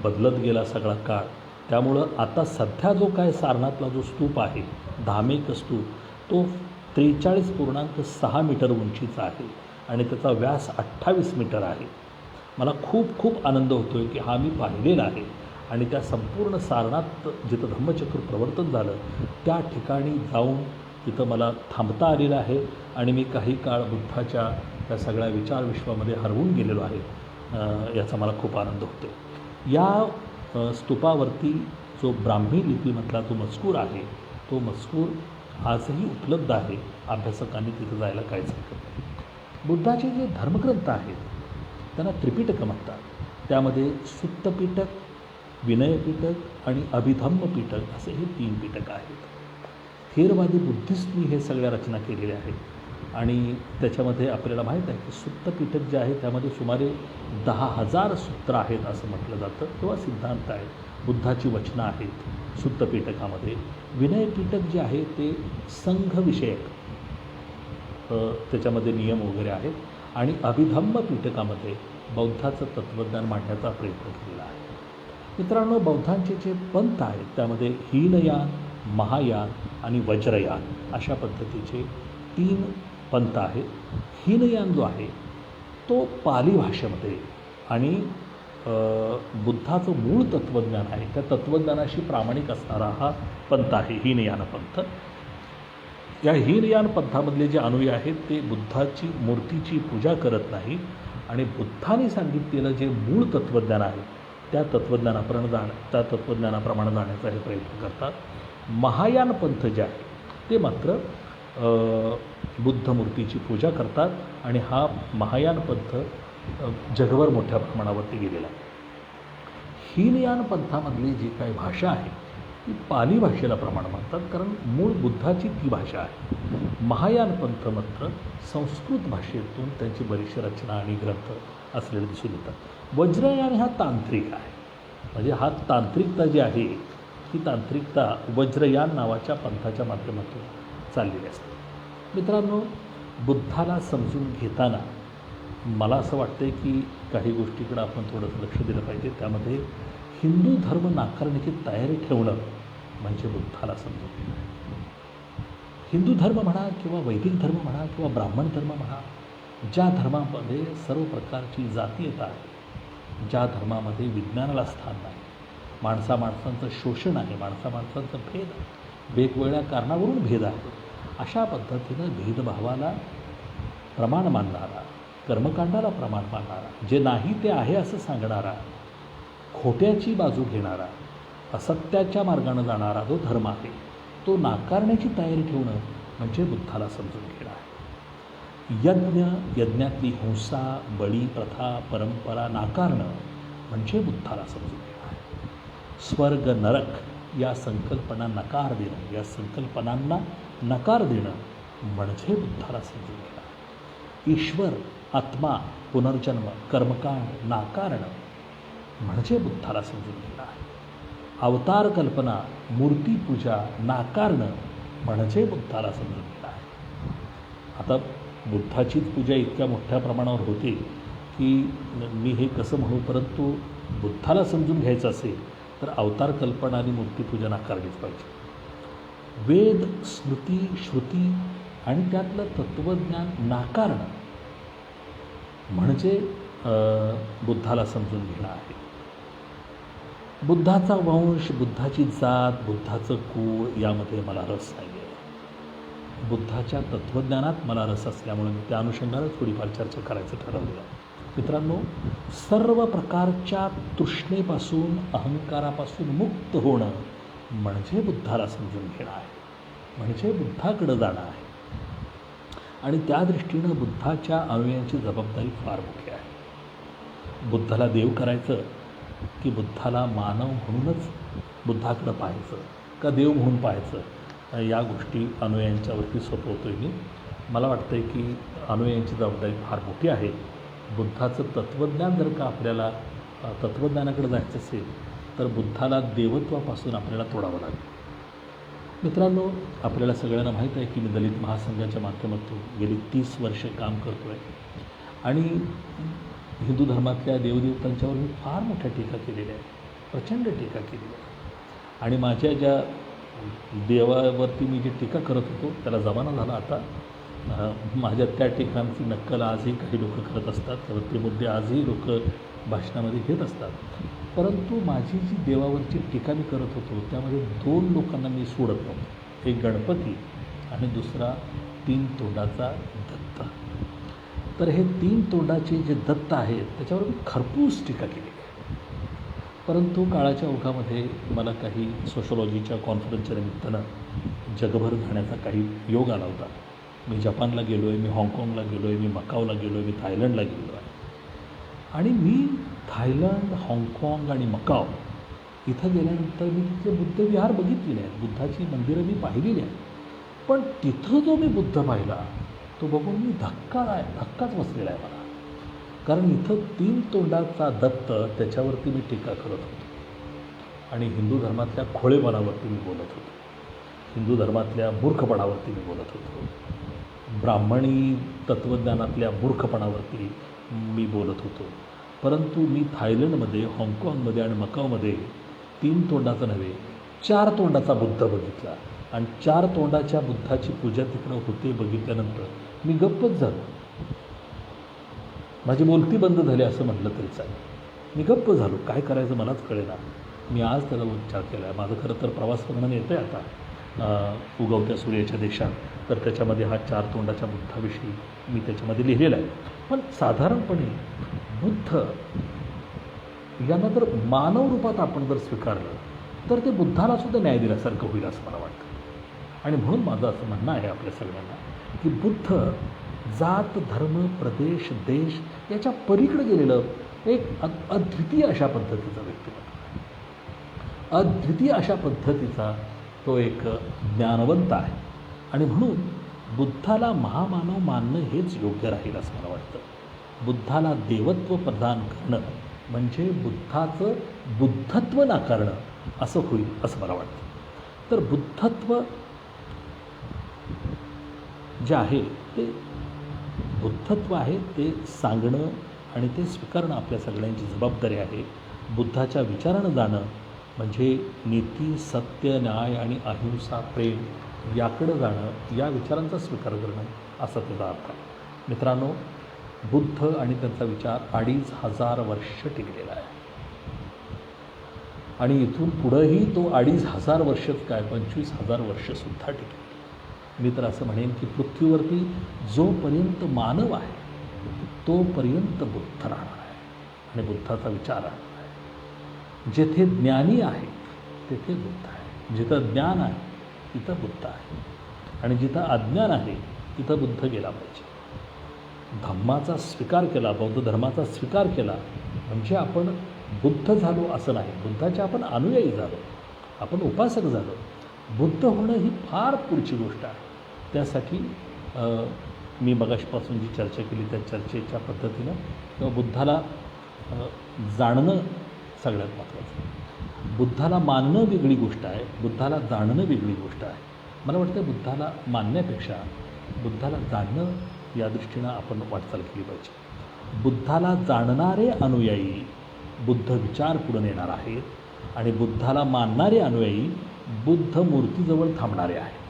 बदलत गेला सगळा काळ. त्यामुळं आता सध्या जो काय सारनाथला जो स्तूप आहे, धामेक स्तूप, तो 43.6 मीटर उंचीचा आहे आणि त्याचा व्यास 28 मीटर आहे. मला खूप आनंद होतो आहे की हा मी पाहिलेला आहे आणि त्या संपूर्ण सारनाथ जिथं धम्मचक्र प्रवर्तन झालं त्या ठिकाणी जाऊन तिथं मला थांबता आलेलं आहे आणि मी काही काळ बुद्धाच्या त्या सगळ्या विचार विश्वामध्ये हरवून गेलेलो आहे. याचा मला खूप आनंद होतो. या स्तूपावरती जो ब्राह्मी लिपीमधला जो मजकूर आहे तो मजकूर आजही उपलब्ध आहे. अभ्यासकांनी तिथं जायला काहीच हरकत नाही. बुद्धाचे जे धर्मग्रंथ आहेत त्यांना त्रिपिटकं म्हणतात. त्यामध्ये सुत्तपिटक, विनयपिटक आणि अभिधम्म पिटक असे हे 3 पिटक आहेत. थेरवादी बुद्धिस्टनी हे सगळ्या रचना केलेल्या आहेत आणि त्याच्यामध्ये आपल्याला माहीत आहे की सुत्तपिटक जे आहे त्यामध्ये सुमारे 10,000 सूत्र आहेत असं म्हटलं जातं किंवा सिद्धांत आहेत. बुद्धाची वचनं आहेत सुत्तपिटकामध्ये. विनयपिटक जे आहे ते संघविषयक त्याच्यामध्ये नियम वगैरे आहेत आणि अभिधम्म पिटकामध्ये बौद्धाचं तत्त्वज्ञान मांडण्याचा प्रयत्न केलेला आहे. मित्रांनो, बौद्धांचे जे पंथ आहेत त्यामध्ये हीनयान, महायान आणि वज्रयान अशा पद्धतीचे 3 पंथ आहेत. हीनयान जो आहे तो पाली भाषेमध्ये आणि बुद्धाचं मूळ तत्त्वज्ञान आहे त्या तत्त्वज्ञानाशी प्रामाणिक असणारा हा पंथ आहे हीनयान पंथ. या हीनयान पंथामधले जे अनुयायी आहेत ते बुद्धाची मूर्तीची पूजा करत नाही आणि बुद्धाने सांगितलेलं जे मूळ तत्त्वज्ञान आहे त्या तत्त्वज्ञानाप्रमाणे जाण्याचा हे प्रयत्न करतात. महायान पंथ जे आहे ते मात्र बुद्ध मूर्तीची पूजा करतात आणि हा महायान पंथ जगभर मोठ्या प्रमाणावरती गेलेला आहे. हीनयान पंथामधली जी काही भाषा आहे ती पाली भाषेला प्रमाण मानतात, कारण मूळ बुद्धाची ती भाषा आहे. महायान पंथ मात्र संस्कृत भाषेतून त्यांची बरीचशी रचना आणि ग्रंथ असलेले दिसून येतात. वज्रयान हा तांत्रिक आहे, म्हणजे हा तांत्रिकता जी आहे ही तांत्रिकता वज्रयान नावाच्या पंथाच्या माध्यमातून चाललेली असते. मित्रांनो, बुद्धाला समजून घेताना मला असं वाटतं की काही गोष्टीकडं आपण थोडंसं लक्ष दिलं पाहिजे. त्यामध्ये हिंदू धर्म नाकारण्याची तयारी ठेवणं म्हणजे बुद्धाला समजून घेणं. हिंदू धर्म म्हणा किंवा वैदिक धर्म म्हणा किंवा ब्राह्मण धर्म म्हणा, ज्या धर्मामध्ये सर्व प्रकारची जातीयता आहे, ज्या धर्मामध्ये विज्ञानाला स्थान नाही, माणसांचं शोषण आहे, माणसांचं भेद आहे, वेगवेगळ्या कारणावरून भेद आहे, अशा पद्धतीनं भेदभावाला प्रमाण मानणारा, कर्मकांडाला प्रमाण मानणारा, जे नाही ते आहे असं सांगणारा, खोट्याची बाजू घेणारा, असत्याच्या मार्गानं जाणारा जो धर्म आहे तो नाकारण्याची तयारी ठेवणं म्हणजे बुद्धाला समजून घेणं आहे. यज्ञातली हिंसा, बळी प्रथा, परंपरा नाकारणं म्हणजे बुद्धाला समजून घेणं आहे. स्वर्ग नरक या संकल्पना नकार देणं, या संकल्पनांना नकार देणं म्हणजे बुद्धाला समजून घेणं आहे. ईश्वर, आत्मा, पुनर्जन्म, कर्मकांड नाकारणं म्हणजे बुद्धाला समजून घेणं आहे. अवतार कल्पना, मूर्तीपूजा नाकारणं म्हणजे बुद्धाला समजून घेणं आहे. आता बुद्धाचीच पूजा इतक्या मोठ्या प्रमाणावर होते की मी हे कसं म्हणू, परंतु बुद्धाला समजून घ्यायचं असेल तर अवतार कल्पना आणि मूर्तीपूजा नाकारलीच पाहिजे. वेद, स्मृती, श्रुती आणि त्यातलं तत्त्वज्ञान नाकारणं म्हणजे बुद्धाला समजून घेणं आहे. बुद्धाचा वंश, बुद्धाची जात, बुद्धाचं कुळ यामध्ये मला रस नाही आहे. बुद्धाच्या तत्त्वज्ञानात मला रस असल्यामुळे मी त्या अनुषंगानं थोडीफार चर्चा करायचं ठरवलं. मित्रांनो, सर्व प्रकारच्या तृष्णेपासून, अहंकारापासून मुक्त होणं म्हणजे बुद्धाला समजून घेणं आहे, म्हणजे बुद्धाकडं जाणं आहे. आणि त्या दृष्टीनं बुद्धाच्या अनुयायांची जबाबदारी फार मोठी आहे. बुद्धाला देव करायचं की बुद्धाला मानव म्हणूनच बुद्धाकडं पाहायचं का देव म्हणून पाहायचं, या गोष्टी अनुयायांच्यावरती सोपवतो आहे मी. मला वाटतं आहे की अनुयायांची जबाबदारी फार मोठी आहे. बुद्धाचं तत्त्वज्ञान जर का आपल्याला तत्त्वज्ञानाकडे जायचं असेल तर बुद्धाला देवत्वापासून आपल्याला तोडावं लागेल. मित्रांनो, आपल्याला सगळ्यांना माहीत आहे की मी दलित महासंघाच्या माध्यमातून गेली 30 वर्षे काम करतो आहे आणि हिंदू धर्मातल्या देवदेवतांच्यावर मी फार मोठ्या टीका केलेल्या आहे, प्रचंड टीका केलेली आहे. आणि माझ्या ज्या देवावरती मी जी टीका करत होतो त्याला जमाना झाला आता. माझ्या त्या टीकांची नक्कल आजही काही लोक करत असतात, तर ते मुद्दे आजही लोक भाषणामध्ये घेत असतात. परंतु माझी जी देवावरची टीका मी करत होतो त्यामध्ये 2 लोकांना मी सोडत नव्हतो. एक गणपती आणि दुसरा 3 तोंडाचा दत्त. तर हे 3 तोंडाचे जे दत्त आहेत त्याच्यावर मी खरपूस टीका केली आहे. परंतु काळाच्या ओघामध्ये मला काही सोशॉलॉजीच्या कॉन्फरन्सच्या निमित्तानं जगभर जाण्याचा काही योग आला होता. मी जपानला गेलो आहे, मी हाँगकाँगला गेलो आहे, मी मकावला गेलो आहे, मी थायलंडला गेलो आहे. आणि मी थायलंड, हाँगकाँग आणि मकाव इथं गेल्यानंतर मी तिथे बुद्धविहार बघितलेले आहेत, बुद्धाची मंदिरं मी पाहिलेली आहेत. पण तिथं जो मी बुद्ध पाहिला तो बघून मी धक्काच बसलेला आहे मला. कारण इथं 3 तोंडाचा दत्त त्याच्यावरती मी टीका करत होतो आणि हिंदू धर्मातल्या खोळेपणावरती मी बोलत होतो, हिंदू धर्मातल्या मूर्खपणावरती मी बोलत होतो, ब्राह्मणी तत्त्वज्ञानातल्या मूर्खपणावरती मी बोलत होतो. परंतु मी थायलंडमध्ये, हाँगकाँगमध्ये आणि मकावमध्ये 3 तोंडाचा नव्हे 4 तोंडाचा बुद्ध बघितला आणि 4 तोंडाच्या बुद्धाची पूजा तिकडं होते बघितल्यानंतर मी गप्पच झालो. माझी बोलती बंद झाली असं म्हटलं तरी चालेल. मी गप्प झालो. काय करायचं मलाच कळेना. मी आज त्याचा विचार केला आहे. माझं खरं तर प्रवास वर्णन येतं आहे आता उगवत्या सूर्याच्या देशात, तर त्याच्यामध्ये हा 4 तोंडाच्या बुद्धाविषयी मी त्याच्यामध्ये लिहिलेला आहे. पण साधारणपणे बुद्ध यांना जर मानव रूपात आपण जर स्वीकारलं तर ते बुद्धाला सुद्धा न्याय दिल्यासारखं होईल असं मला वाटतं. आणि म्हणून माझं असं म्हणणं आहे आपल्या सगळ्यांना की बुद्ध जात, धर्म, प्रदेश, देश याच्या पलीकडे गेलेलं एक अद्वितीय अशा पद्धतीचा व्यक्तिमत्व, अद्वितीय अशा पद्धतीचा तो एक ज्ञानवंत आहे. आणि म्हणून बुद्धाला महामानव मानणं हेच योग्य राहील असं मला वाटतं. बुद्धाला देवत्व प्रदान करणं म्हणजे बुद्धाचं बुद्धत्व नाकारणं असं होईल असं मला वाटतं. तर बुद्धत्व जे आहे ते बुद्धत्व आहे ते सांगणं आणि ते स्वीकारणं आपल्या सगळ्यांची जबाबदारी आहे. बुद्धाच्या विचारानं जाणं म्हणजे नीती, सत्य, न्याय आणि अहिंसा, प्रेम याकडं जाणं, या विचारांचा स्वीकार करणं असा त्याचा अर्थ आहे. मित्रांनो, बुद्ध आणि त्यांचा विचार 2500 वर्ष टिकलेला आहे आणि इथून पुढंही तो 2500 वर्षच काय 25,000 वर्षसुद्धा टिकेल. मी तर असं म्हणेन की पृथ्वीवरती जोपर्यंत मानव आहे तोपर्यंत बुद्ध राहणार आहे आणि बुद्धाचा विचार राहणार आहे. जेथे ज्ञानी आहे तेथे बुद्ध आहे, जिथं ज्ञान आहे तिथं बुद्ध आहे आणि जिथं अज्ञान आहे तिथं बुद्ध गेला पाहिजे. धम्माचा स्वीकार केला, बौद्ध धर्माचा स्वीकार केला म्हणजे आपण बुद्ध झालो असं नाही. बुद्धाचे आपण अनुयायी झालो, आपण उपासक झालो. बुद्ध होणं ही फार पुढची गोष्ट आहे. त्यासाठी मी मगाशीपासून जी चर्चा केली त्या चर्चेच्या पद्धतीनं किंवा बुद्धाला जाणणं सगळ्यात महत्त्वाचं. बुद्धाला मानणं वेगळी गोष्ट आहे, बुद्धाला जाणणं वेगळी गोष्ट आहे. मला वाटतं बुद्धाला मानण्यापेक्षा बुद्धाला जाणणं या दृष्टीनं आपण वाटचाल केली पाहिजे. बुद्धाला जाणणारे अनुयायी बुद्ध विचार पुढे नेणार आहेत आणि बुद्धाला मानणारे अनुयायी बुद्ध मूर्तीजवळ थांबणारे आहेत.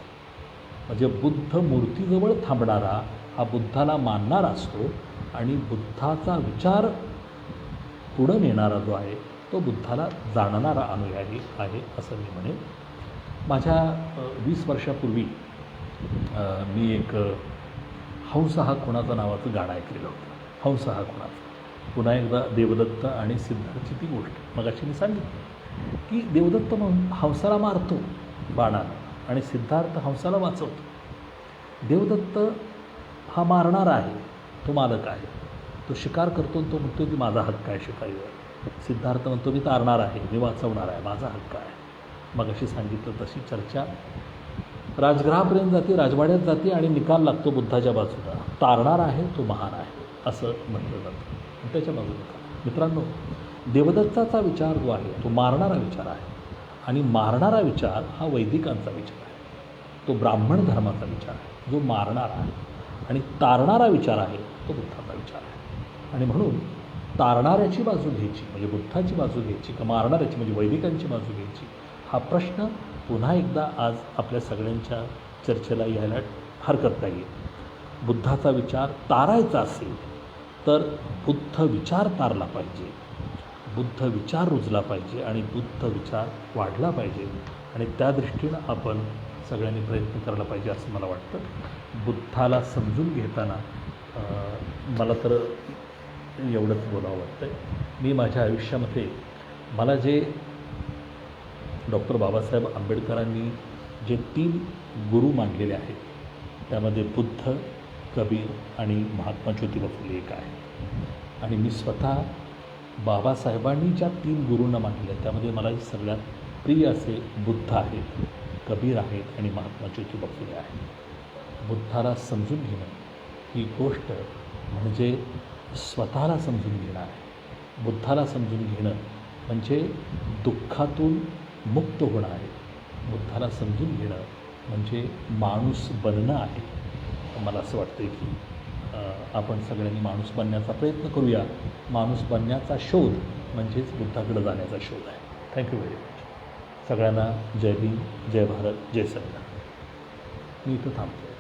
म्हणजे बुद्ध मूर्तीजवळ थांबणारा हा बुद्धाला मानणारा असतो आणि बुद्धाचा विचार पुढं नेणारा जो आहे तो बुद्धाला जाणणारा अनुयायी आहे असं मी म्हणेन. माझ्या 20 वर्षापूर्वी मी एक हंस हा कोणाचा नावाचं गाणं ऐकलेलं होतं. हंस हा कोणाचा. पुन्हा एकदा देवदत्त आणि सिद्धार्थची ती गोष्ट मगाशी मी सांगितली की देवदत्त म्हणून हंसाला मारतो बाणानं आणि सिद्धार्थ हंसाला वाचवतो. देवदत्त हा मारणारा आहे, तो मालक आहे, तो शिकार करतो आणि तो म्हणतो की माझा हक्क आहे शिकारीवर. सिद्धार्थ म्हणतो मी तारणार आहे, मी वाचवणार आहे, माझा हक्क आहे. मगाशी सांगितलं तशी चर्चा राजगृहापर्यंत जाते, राजवाड्यात जाते आणि निकाल लागतो बुद्धाच्या बाजूला. तारणार आहे तो महान आहे असं म्हटलं जातं. त्याच्या बाजूला मित्रांनो, देवदत्ताचा विचार जो आहे तो मारणारा विचार आहे आणि मारणारा विचार हा वैदिकांचा विचार आहे, तो ब्राह्मण धर्माचा विचार आहे जो मारणारा आहे. आणि तारणारा विचार आहे तो बुद्धाचा विचार आहे. आणि म्हणून तारणाऱ्याची बाजू घ्यायची म्हणजे बुद्धाची बाजू घ्यायची का मारणाऱ्याची म्हणजे वैदिकांची बाजू घ्यायची, हा प्रश्न पुन्हा एकदा आज आपल्या सगळ्यांच्या चर्चेला यायला हरकत नाही आहे. बुद्धाचा विचार तारायचा असेल तर बुद्ध विचार तारला पाहिजे, बुद्ध विचार रुजला पाहिजे आणि बुद्ध विचार वाढला पाहिजे आणि त्या दृष्टीनं आपण सगळ्यांनी प्रयत्न करायला पाहिजे असं मला वाटतं. बुद्धाला समजून घेताना मला तर एवढंच बोलावं वाटतं. मी माझ्या आयुष्यामध्ये मला जे डॉक्टर बाबासाहेब आंबेडकरांनी जे 3 गुरु मानलेले आहेत त्यामध्ये बुद्ध, कबीर आणि महात्मा ज्योतिबा फुले एक आहे. आणि मी स्वतः बाबासाहेबांनी ज्या 3 गुरूंना मानलेले आहेत त्यामध्ये मला सगळ्यात प्रिय असे बुद्ध आहेत, कबीर आहेत आणि महात्मा ज्योतिबा फुले आहेत. बुद्धाला समजून घेणं ही गोष्ट म्हणजे स्वतःला समजून घेणं आहे. बुद्धाला समजून घेणं म्हणजे दुःखातून मुक्त होणं आहे. बुद्धाला समजून घेणं म्हणजे माणूस बनणं आहे. मला असं वाटतं की आपण सगळ्यांनी माणूस बनण्याचा प्रयत्न करूया. माणूस बनण्याचा शोध म्हणजेच बुद्धाकडे जाण्याचा शोध आहे. Thank you very much. सगळ्यांना जय भीम, जय भारत, जय संविधान. मी इथं थांबतो.